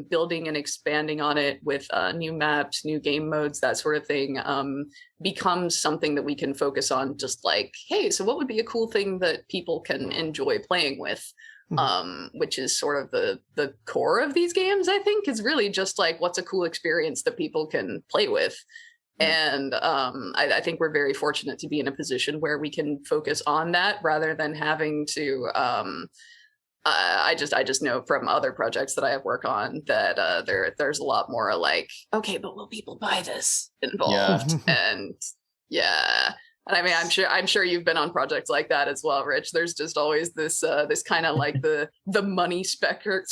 building and expanding on it with new maps, new game modes, that sort of thing, becomes something that we can focus on. Just like, hey, so what would be a cool thing that people can enjoy playing with? Which is sort of the core of these games, I think, is really just like, what's a cool experience that people can play with? And I think we're very fortunate to be in a position where we can focus on that rather than having to I just know from other projects that I have worked on that there's a lot more like, okay, but will people buy this involved? Yeah. And yeah, and I mean, I'm sure you've been on projects like that as well, Rich. There's just always this kind of like the money specter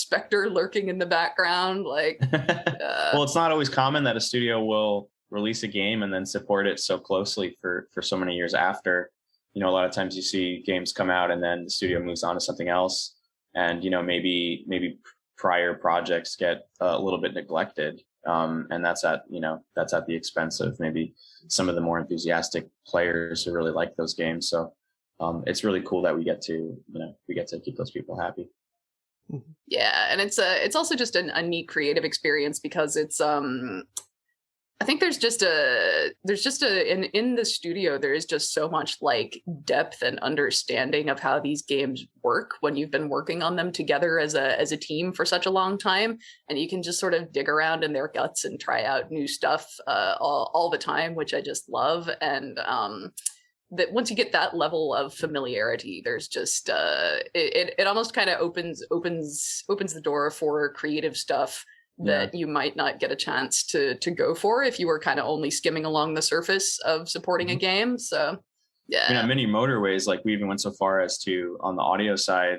lurking in the background. Like, well, it's not always common that a studio will release a game and then support it so closely for so many years after. A lot of times you see games come out and then the studio moves on to something else. And, maybe prior projects get a little bit neglected. And that's at the expense of maybe some of the more enthusiastic players who really like those games. So it's really cool that we get to keep those people happy. Yeah. And it's also just a neat creative experience because it's, I think in the studio, there is just so much like depth and understanding of how these games work when you've been working on them together as a team for such a long time. And you can just sort of dig around in their guts and try out new stuff all the time, which I just love. And that once you get that level of familiarity, there's just it almost kind of opens the door for creative stuff that you might not get a chance to go for if you were kind of only skimming along the surface of supporting a game. So, yeah. At Mini Motorways, like we even went so far as to, on the audio side,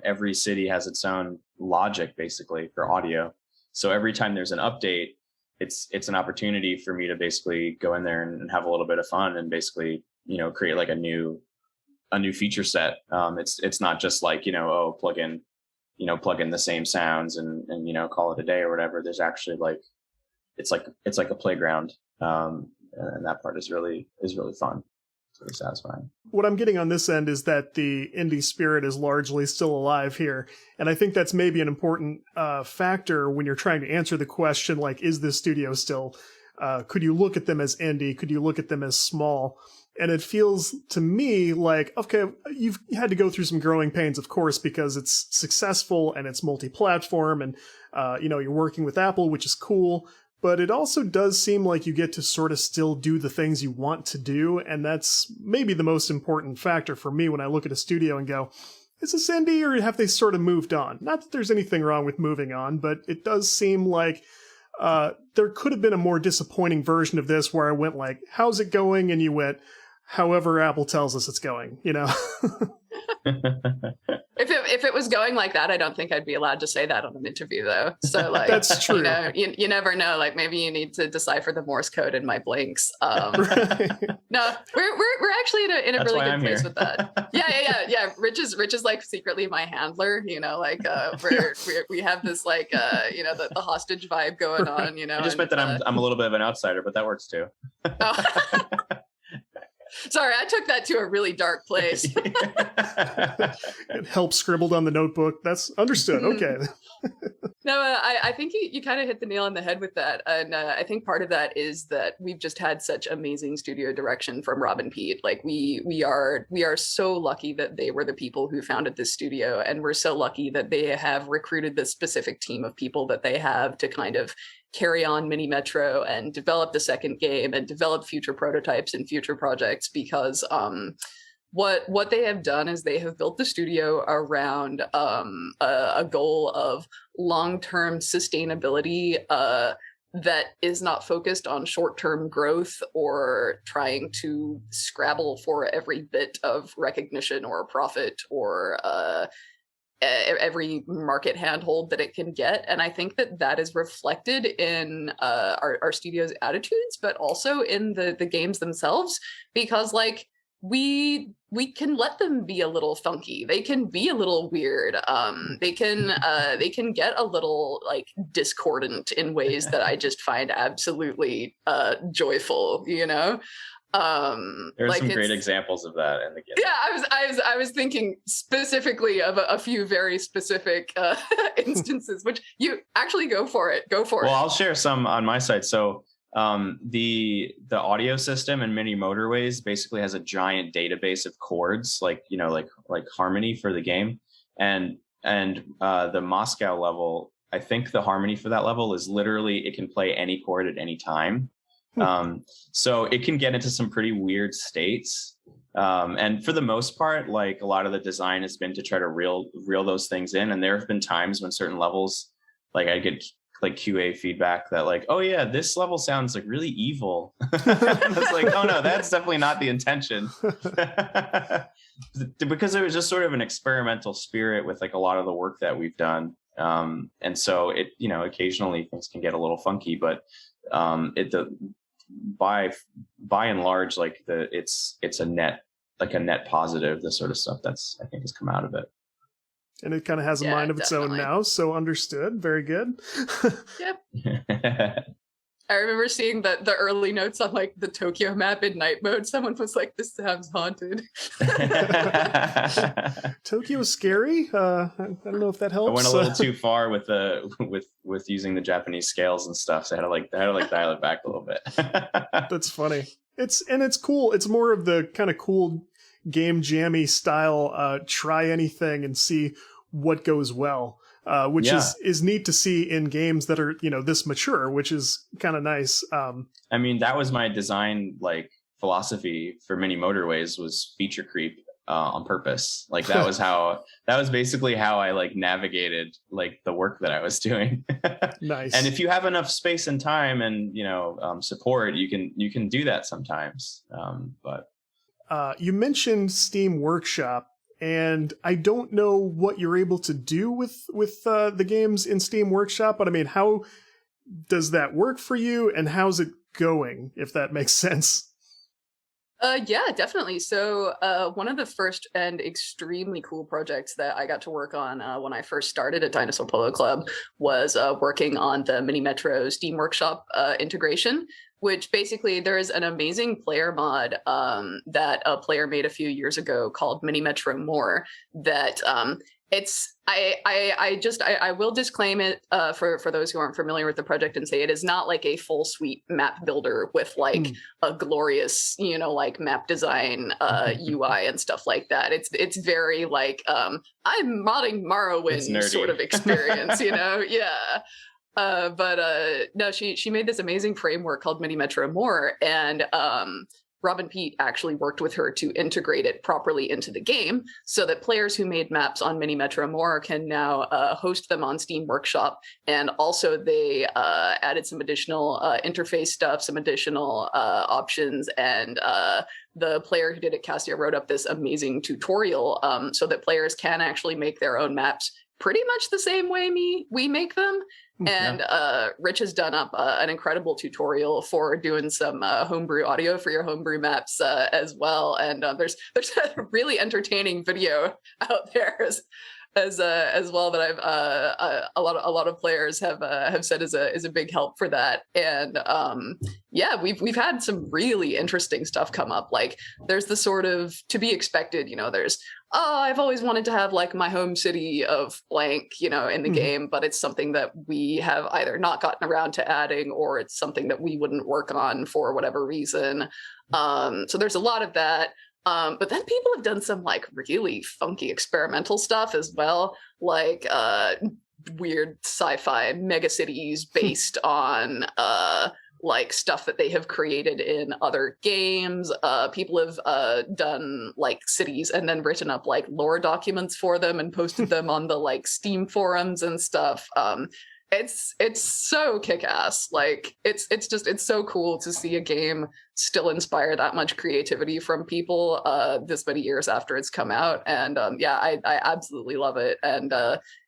every city has its own logic basically for audio. So every time there's an update, it's an opportunity for me to basically go in there and have a little bit of fun and basically, create like a new feature set. It's not just like, plug in the same sounds and call it a day or whatever. There's actually like, it's like a playground. And that part is really fun. It's really satisfying. What I'm getting on this end is that the indie spirit is largely still alive here. And I think that's maybe an important factor when you're trying to answer the question, like, is this studio still, could you look at them as indie? Could you look at them as small? And it feels to me like, okay, you've had to go through some growing pains, of course, because it's successful and it's multi-platform and, you're working with Apple, which is cool. But it also does seem like you get to sort of still do the things you want to do. And that's maybe the most important factor for me when I look at a studio and go, is this indie or have they sort of moved on? Not that there's anything wrong with moving on, but it does seem like there could have been a more disappointing version of this where I went like, how's it going? And you went, however Apple tells us it's going, If it was going like that, I don't think I'd be allowed to say that on an interview, though. So, like, that's true. You never know. Like, maybe you need to decipher the Morse code in my blinks. Right. No, we're actually in a That's really good I'm place here. with that. Yeah. Rich is like secretly my handler. We have this like the hostage vibe going on. I just meant that I'm a little bit of an outsider, but that works too. Oh. Sorry, I took that to a really dark place. It helps scribbled on the notebook. That's understood. Okay. No, I think you kind of hit the nail on the head with that. And I think part of that is that we've just had such amazing studio direction from Rob and Pete. Like we are so lucky that they were the people who founded this studio. And we're so lucky that they have recruited the specific team of people that they have to kind of carry on Mini Metro and develop the second game and develop future prototypes and future projects, because what they have done is they have built the studio around a goal of long-term sustainability that is not focused on short-term growth or trying to scrabble for every bit of recognition or profit or every market handhold that it can get. And I think that is reflected in our studio's attitudes, but also in the games themselves, because like we can let them be a little funky. They can be a little weird. They can get a little like discordant in ways that I just find absolutely joyful, you know? There's like some great examples of that in the game. Yeah, I was thinking specifically of a few very specific instances, which you actually go for it. Well, I'll share some on my side. So the audio system in Mini Motorways basically has a giant database of chords, like harmony for the game, and the Moscow level, I think the harmony for that level is literally it can play any chord at any time. So it can get into some pretty weird states, and for the most part, like a lot of the design has been to try to reel those things in, and there have been times when certain levels, like I get like QA feedback that like, oh yeah, this level sounds like really evil. It's like, oh no, that's definitely not the intention. Because it was just sort of an experimental spirit with like a lot of the work that we've done. And so it, occasionally things can get a little funky, but by and large, like it's a net positive, this sort of stuff that's, I think, has come out of it. And it kind of has a mind of its own now, so understood. Very good. Yep. I remember seeing the early notes on like the Tokyo map in night mode. Someone was like, "This sounds haunted." Tokyo's scary. I don't know if that helps. I went a little too far with with using the Japanese scales and stuff, so I had to dial it back a little bit. That's funny. It's cool. It's more of the kind of cool game jammy style. Try anything and see what goes well. Which is neat to see in games that are, this mature, which is kind of nice. I mean, that was my design philosophy for Mini Motorways, was feature creep on purpose. Like that was basically how I navigated the work that I was doing. Nice. And if you have enough space and time and support, you can do that sometimes. But you mentioned Steam Workshop. And I don't know what you're able to do with the games in Steam Workshop, but I mean, how does that work for you, and how's it going, if that makes sense? Yeah, definitely. So one of the first and extremely cool projects that I got to work on when I first started at Dinosaur Polo Club was working on the Mini Metro Steam Workshop integration, which basically there is an amazing player mod that a player made a few years ago called Mini Metro More that I will disclaim it for those who aren't familiar with the project and say it is not like a full suite map builder with a glorious, map design UI and stuff like that. It's very I'm modding Morrowind sort of experience, Yeah. No, she made this amazing framework called Mini Metro More, and Rob and Pete actually worked with her to integrate it properly into the game so that players who made maps on Mini Metro More can now host them on Steam Workshop. And also they added some additional interface stuff, some additional options, and the player who did it, Cassia, wrote up this amazing tutorial so that players can actually make their own maps pretty much the same way we make them. And Rich has done up an incredible tutorial for doing some homebrew audio for your homebrew maps as well. And there's a really entertaining video out there as well that I've a lot of players have said is a big help for that. And yeah, we've had some really interesting stuff come up. Like there's the sort of to be expected, there's I've always wanted to have like my home city of blank, in the game, but it's something that we have either not gotten around to adding, or it's something that we wouldn't work on for whatever reason. So there's a lot of that. But then people have done some like really funky experimental stuff as well, like weird sci-fi megacities based on like stuff that they have created in other games. People have done like cities and then written up like lore documents for them and posted them on the like Steam forums and stuff. It's so kick-ass. Like it's so cool to see a game still inspire that much creativity from people this many years after it's come out. And yeah, I absolutely love it. And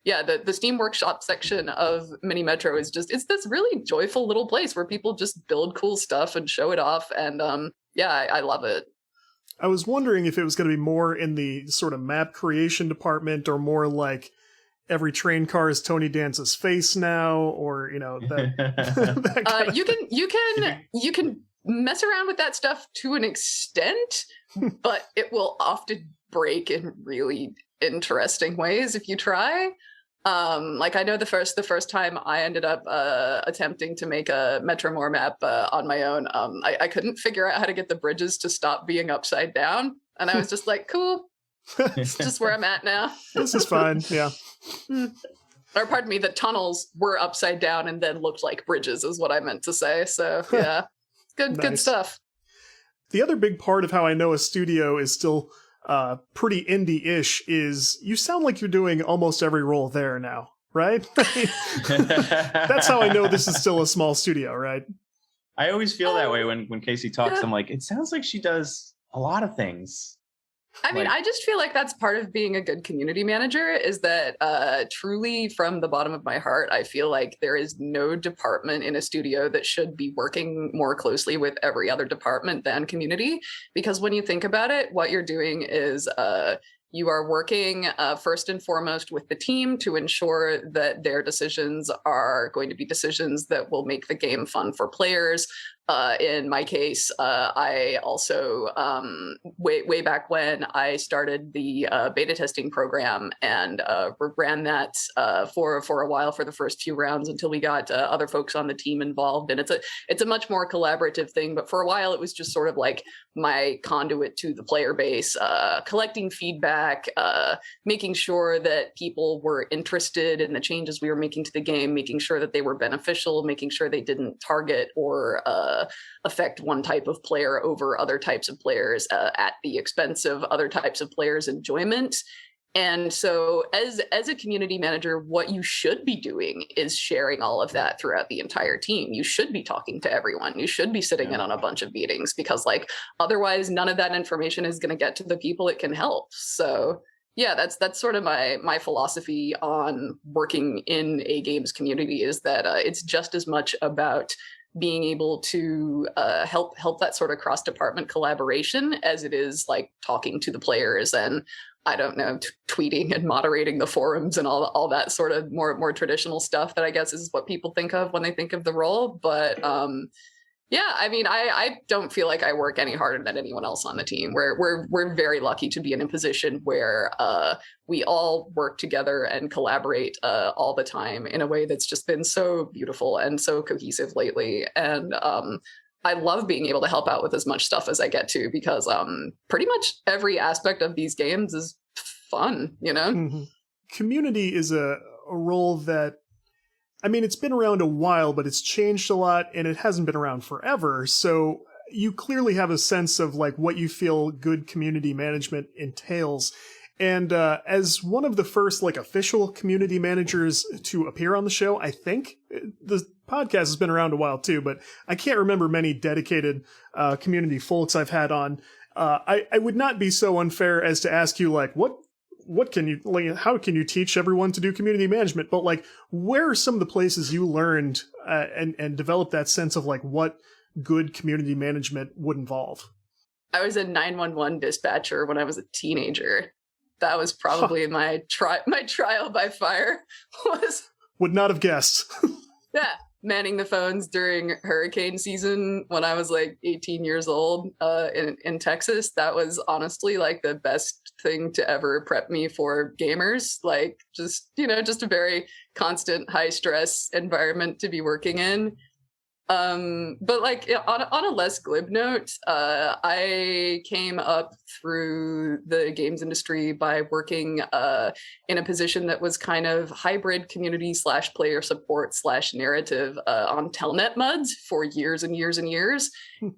yeah, the Steam Workshop section of Mini Metro is it's this really joyful little place where people just build cool stuff and show it off. And yeah, I love it. I was wondering if it was going to be more in the sort of map creation department, or more like every train car is Tony Danza's face now, or that you can mess around with that stuff to an extent, but it will often break in really interesting ways if you try. Like I know the first time I ended up attempting to make a Metro More map on my own, I couldn't figure out how to get the bridges to stop being upside down, and I was just like, cool. It's just where I'm at now. This is fine. Yeah. Or pardon me, the tunnels were upside down and then looked like bridges is what I meant to say. So yeah, good stuff. The other big part of how I know a studio is still pretty indie-ish is you sound like you're doing almost every role there now, right? That's how I know this is still a small studio, right? I always feel that way when Casey talks. I'm like, it sounds like she does a lot of things. I mean, I just feel like that's part of being a good community manager, is that truly from the bottom of my heart, I feel like there is no department in a studio that should be working more closely with every other department than community. Because when you think about it, what you're doing is you are working first and foremost with the team to ensure that their decisions are going to be decisions that will make the game fun for players. In my case, I also, way back when I started the beta testing program and ran that for a while for the first few rounds until we got other folks on the team involved. And it's a much more collaborative thing. But for a while, it was just sort of like my conduit to the player base, collecting feedback, making sure that people were interested in the changes we were making to the game, making sure that they were beneficial, making sure they didn't target or affect one type of player over other types of players at the expense of other types of players' enjoyment. And so as a community manager, what you should be doing is sharing all of that throughout the entire team. You should be talking to everyone. You should be sitting in on a bunch of meetings, because like otherwise none of that information is going to get to the people it can help. So yeah, that's sort of my philosophy on working in a games community, is that it's just as much about being able to help that sort of cross-department collaboration as it is like talking to the players and, I don't know, tweeting and moderating the forums and all that sort of more traditional stuff that I guess is what people think of when they think of the role. But yeah, I mean, I don't feel like I work any harder than anyone else on the team. We're very lucky to be in a position where we all work together and collaborate all the time in a way that's just been so beautiful and so cohesive lately. And I love being able to help out with as much stuff as I get to, because pretty much every aspect of these games is fun, Mm-hmm. Community is a role that, I mean, it's been around a while, but it's changed a lot, and it hasn't been around forever. So you clearly have a sense of like what you feel good community management entails. And as one of the first like official community managers to appear on the show, I think the podcast has been around a while too, but I can't remember many dedicated community folks I've had on. I would not be so unfair as to ask you like, what can you, like, how can you teach everyone to do community management? But like, where are some of the places you learned and developed that sense of like what good community management would involve? I was a 911 dispatcher when I was a teenager. That was probably my trial by fire. Would not have guessed. Yeah, manning the phones during hurricane season when I was like 18 years old in Texas. That was honestly like the best thing to ever prep me for gamers. Like just a very constant high stress environment to be working in. But like on a less glib note, I came up through the games industry by working in a position that was kind of hybrid community / player support / narrative on Telnet MUDs for years and years and years.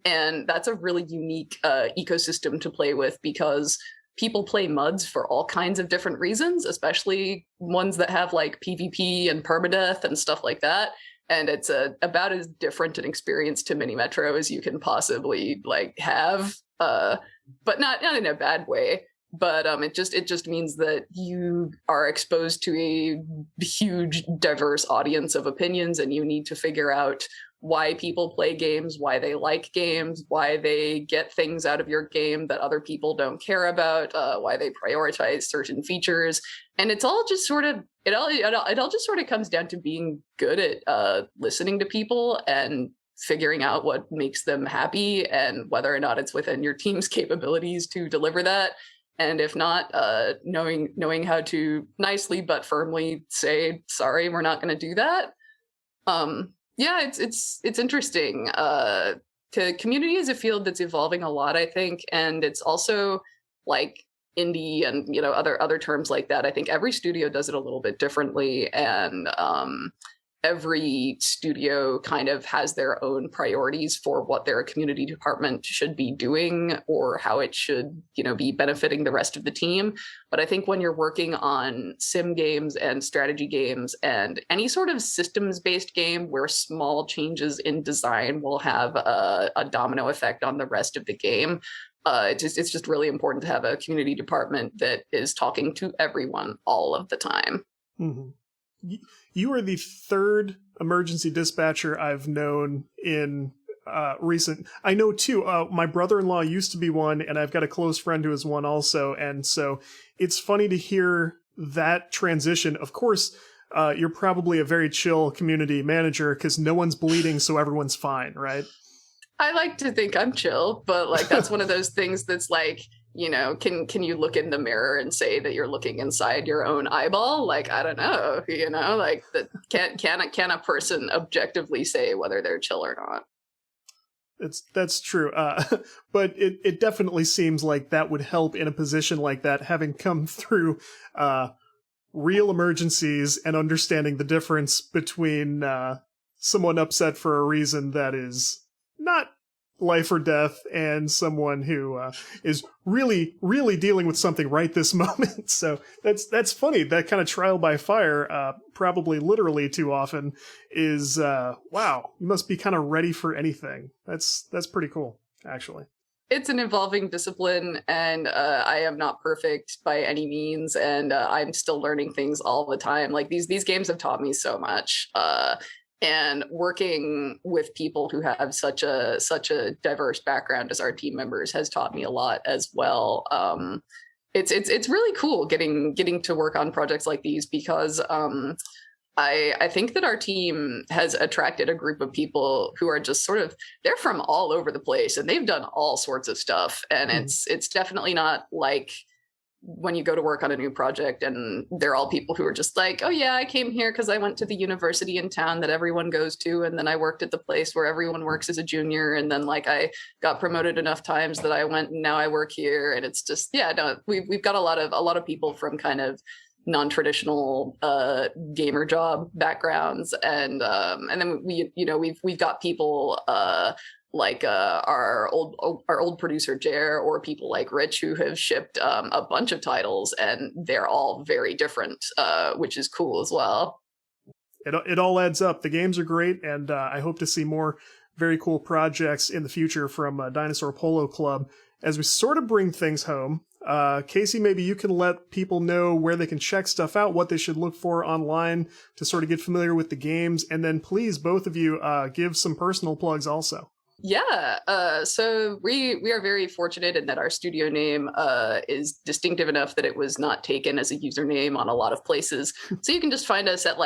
And that's a really unique ecosystem to play with because people play MUDs for all kinds of different reasons, especially ones that have like PvP and permadeath and stuff like that. And it's about as different an experience to Mini Metro as you can possibly like have, but not in a bad way. But it just means that you are exposed to a huge, diverse audience of opinions, and you need to figure out why people play games, why they like games, why they get things out of your game that other people don't care about, why they prioritize certain features. And it's all just sort of it all just sort of comes down to being good at listening to people and figuring out what makes them happy and whether or not it's within your team's capabilities to deliver that. And if not, knowing how to nicely but firmly say, sorry, we're not going to do that. Yeah, it's interesting. Community is a field that's evolving a lot, I think, and it's also like indie and other terms like that. I think every studio does it a little bit differently, and every studio kind of has their own priorities for what their community department should be doing or how it should, be benefiting the rest of the team. But I think when you're working on sim games and strategy games and any sort of systems-based game where small changes in design will have a domino effect on the rest of the game, it's just really important to have a community department that is talking to everyone all of the time. Mm-hmm. You are the third emergency dispatcher I've known in recent. I know two. My brother-in-law used to be one, and I've got a close friend who is one also. And so it's funny to hear that transition. Of course, you're probably a very chill community manager because no one's bleeding, so everyone's fine, right? I like to think I'm chill, but like that's one of those things that's like, can you look in the mirror and say that you're looking inside your own eyeball? Like, I don't know, like that can a person objectively say whether they're chill or not? That's true. But it definitely seems like that would help in a position like that, having come through real emergencies and understanding the difference between someone upset for a reason that is not life or death and someone who is really, really dealing with something right this moment. So that's funny. That kind of trial by fire, probably literally too often, is wow. You must be kind of ready for anything. That's pretty cool, actually. It's an evolving discipline, and I am not perfect by any means, and I'm still learning things all the time. Like these games have taught me so much. And working with people who have such a diverse background as our team members has taught me a lot as well. It's really cool getting to work on projects like these because I think that our team has attracted a group of people who are just they're from all over the place and they've done all sorts of stuff. And it's definitely not like when you go to work on a new project and they're all people who are just like, oh yeah, I came here because I went to the university in town that everyone goes to. And then I worked at the place where everyone works as a junior. And then like I got promoted enough times that I went and now I work here. And it's just, we've got a lot of people from kind of non-traditional gamer job backgrounds. And then we've got people like our old producer Jer, or people like Rich who have shipped a bunch of titles, and they're all very different, which is cool as well. It all adds up. The games are great, and I hope to see more very cool projects in the future from Dinosaur Polo Club. As we sort of bring things home, Casey, maybe you can let people know where they can check stuff out, what they should look for online to sort of get familiar with the games, and then please, both of you, give some personal plugs also. Yeah, so we are very fortunate in that our studio name is distinctive enough that it was not taken as a username on a lot of places. So you can just find us at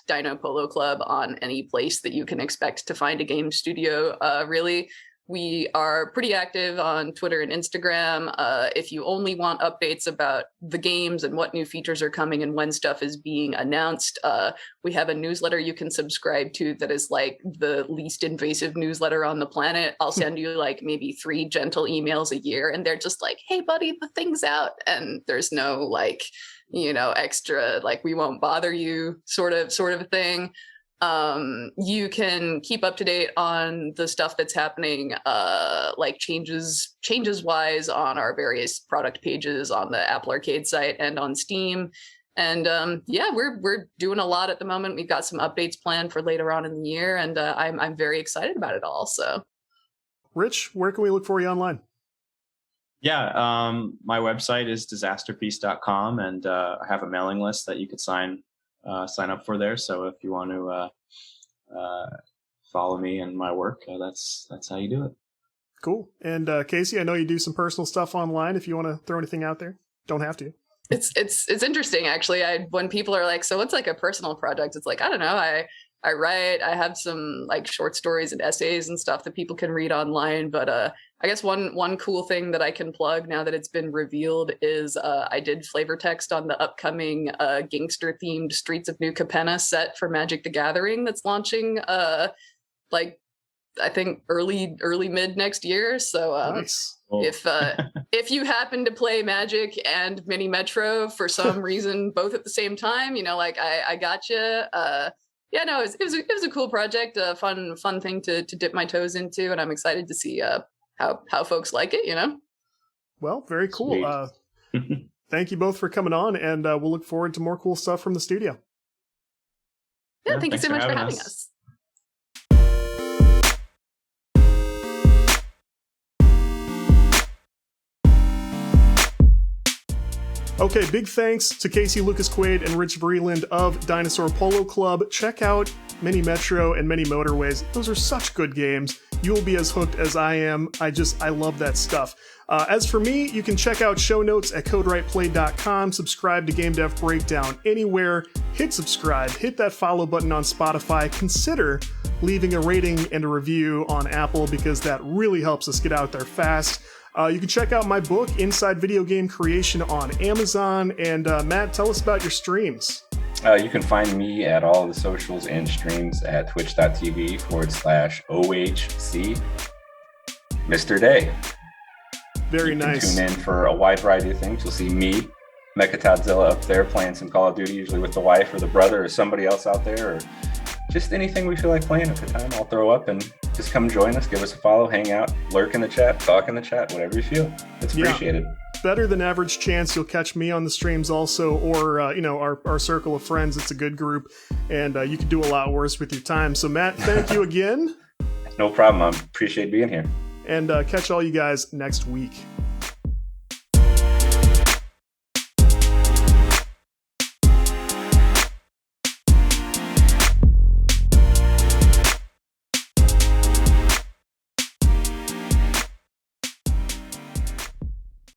Dino Polo Club on any place that you can expect to find a game studio, really. We are pretty active on Twitter and Instagram. If you only want updates about the games and what new features are coming and when stuff is being announced, we have a newsletter you can subscribe to that is like the least invasive newsletter on the planet. I'll send you like maybe 3 gentle emails a year, and they're just like, hey, buddy, the thing's out. And there's no like, extra, like, we won't bother you sort of thing. You can keep up to date on the stuff that's happening, like changes wise on our various product pages on the Apple Arcade site and on Steam. And we're doing a lot at the moment. We've got some updates planned for later on in the year, and I'm very excited about it all. So, Rich, where can we look for you online? Yeah, my website is disasterpeace.com, and I have a mailing list that you could sign up for there. So if you want to follow me and my work, that's how you do it. Cool. And Casey, I know you do some personal stuff online. If you want to throw anything out there, don't have to. It's interesting, actually. When people are like, so what's like a personal project? It's like, I don't know. I write, I have some like short stories and essays and stuff that people can read online. But I guess one cool thing that I can plug now that it's been revealed is I did flavor text on the upcoming gangster themed Streets of New Capenna set for Magic the Gathering that's launching like I think early mid next year. So Nice. If you happen to play Magic and Mini Metro for some reason, both at the same time, like I got you. Yeah, no, it was a cool project, a fun thing to dip my toes into, and I'm excited to see how folks like it. Well, very cool. Thank you both for coming on, and we'll look forward to more cool stuff from the studio. Yeah, thank you so much for having us. Okay, big thanks to Casey Lucas-Quaid and Rich Vreeland of Dinosaur Polo Club. Check out Mini Metro and Mini Motorways. Those are such good games. You will be as hooked as I am. I love that stuff. As for me, you can check out show notes at CodeWritePlay.com. Subscribe to GameDev Breakdown anywhere. Hit subscribe. Hit that follow button on Spotify. Consider leaving a rating and a review on Apple because that really helps us get out there fast. You can check out my book, Inside Video Game Creation, on Amazon. And Matt, tell us about your streams. You can find me at all the socials and streams at twitch.tv/OHC Mr. Day. Very nice. Tune in for a wide variety of things. You'll see me, Mechatodzilla, up there playing some Call of Duty, usually with the wife or the brother or somebody else out there, or just anything we feel like playing at the time. I'll throw up and just come join us, give us a follow, hang out, lurk in the chat, talk in the chat, whatever you feel. It's appreciated. Better than average chance you'll catch me on the streams also, or our circle of friends. It's a good group, and you could do a lot worse with your time. So Matt, thank you again. No problem. I appreciate being here. And catch all you guys next week.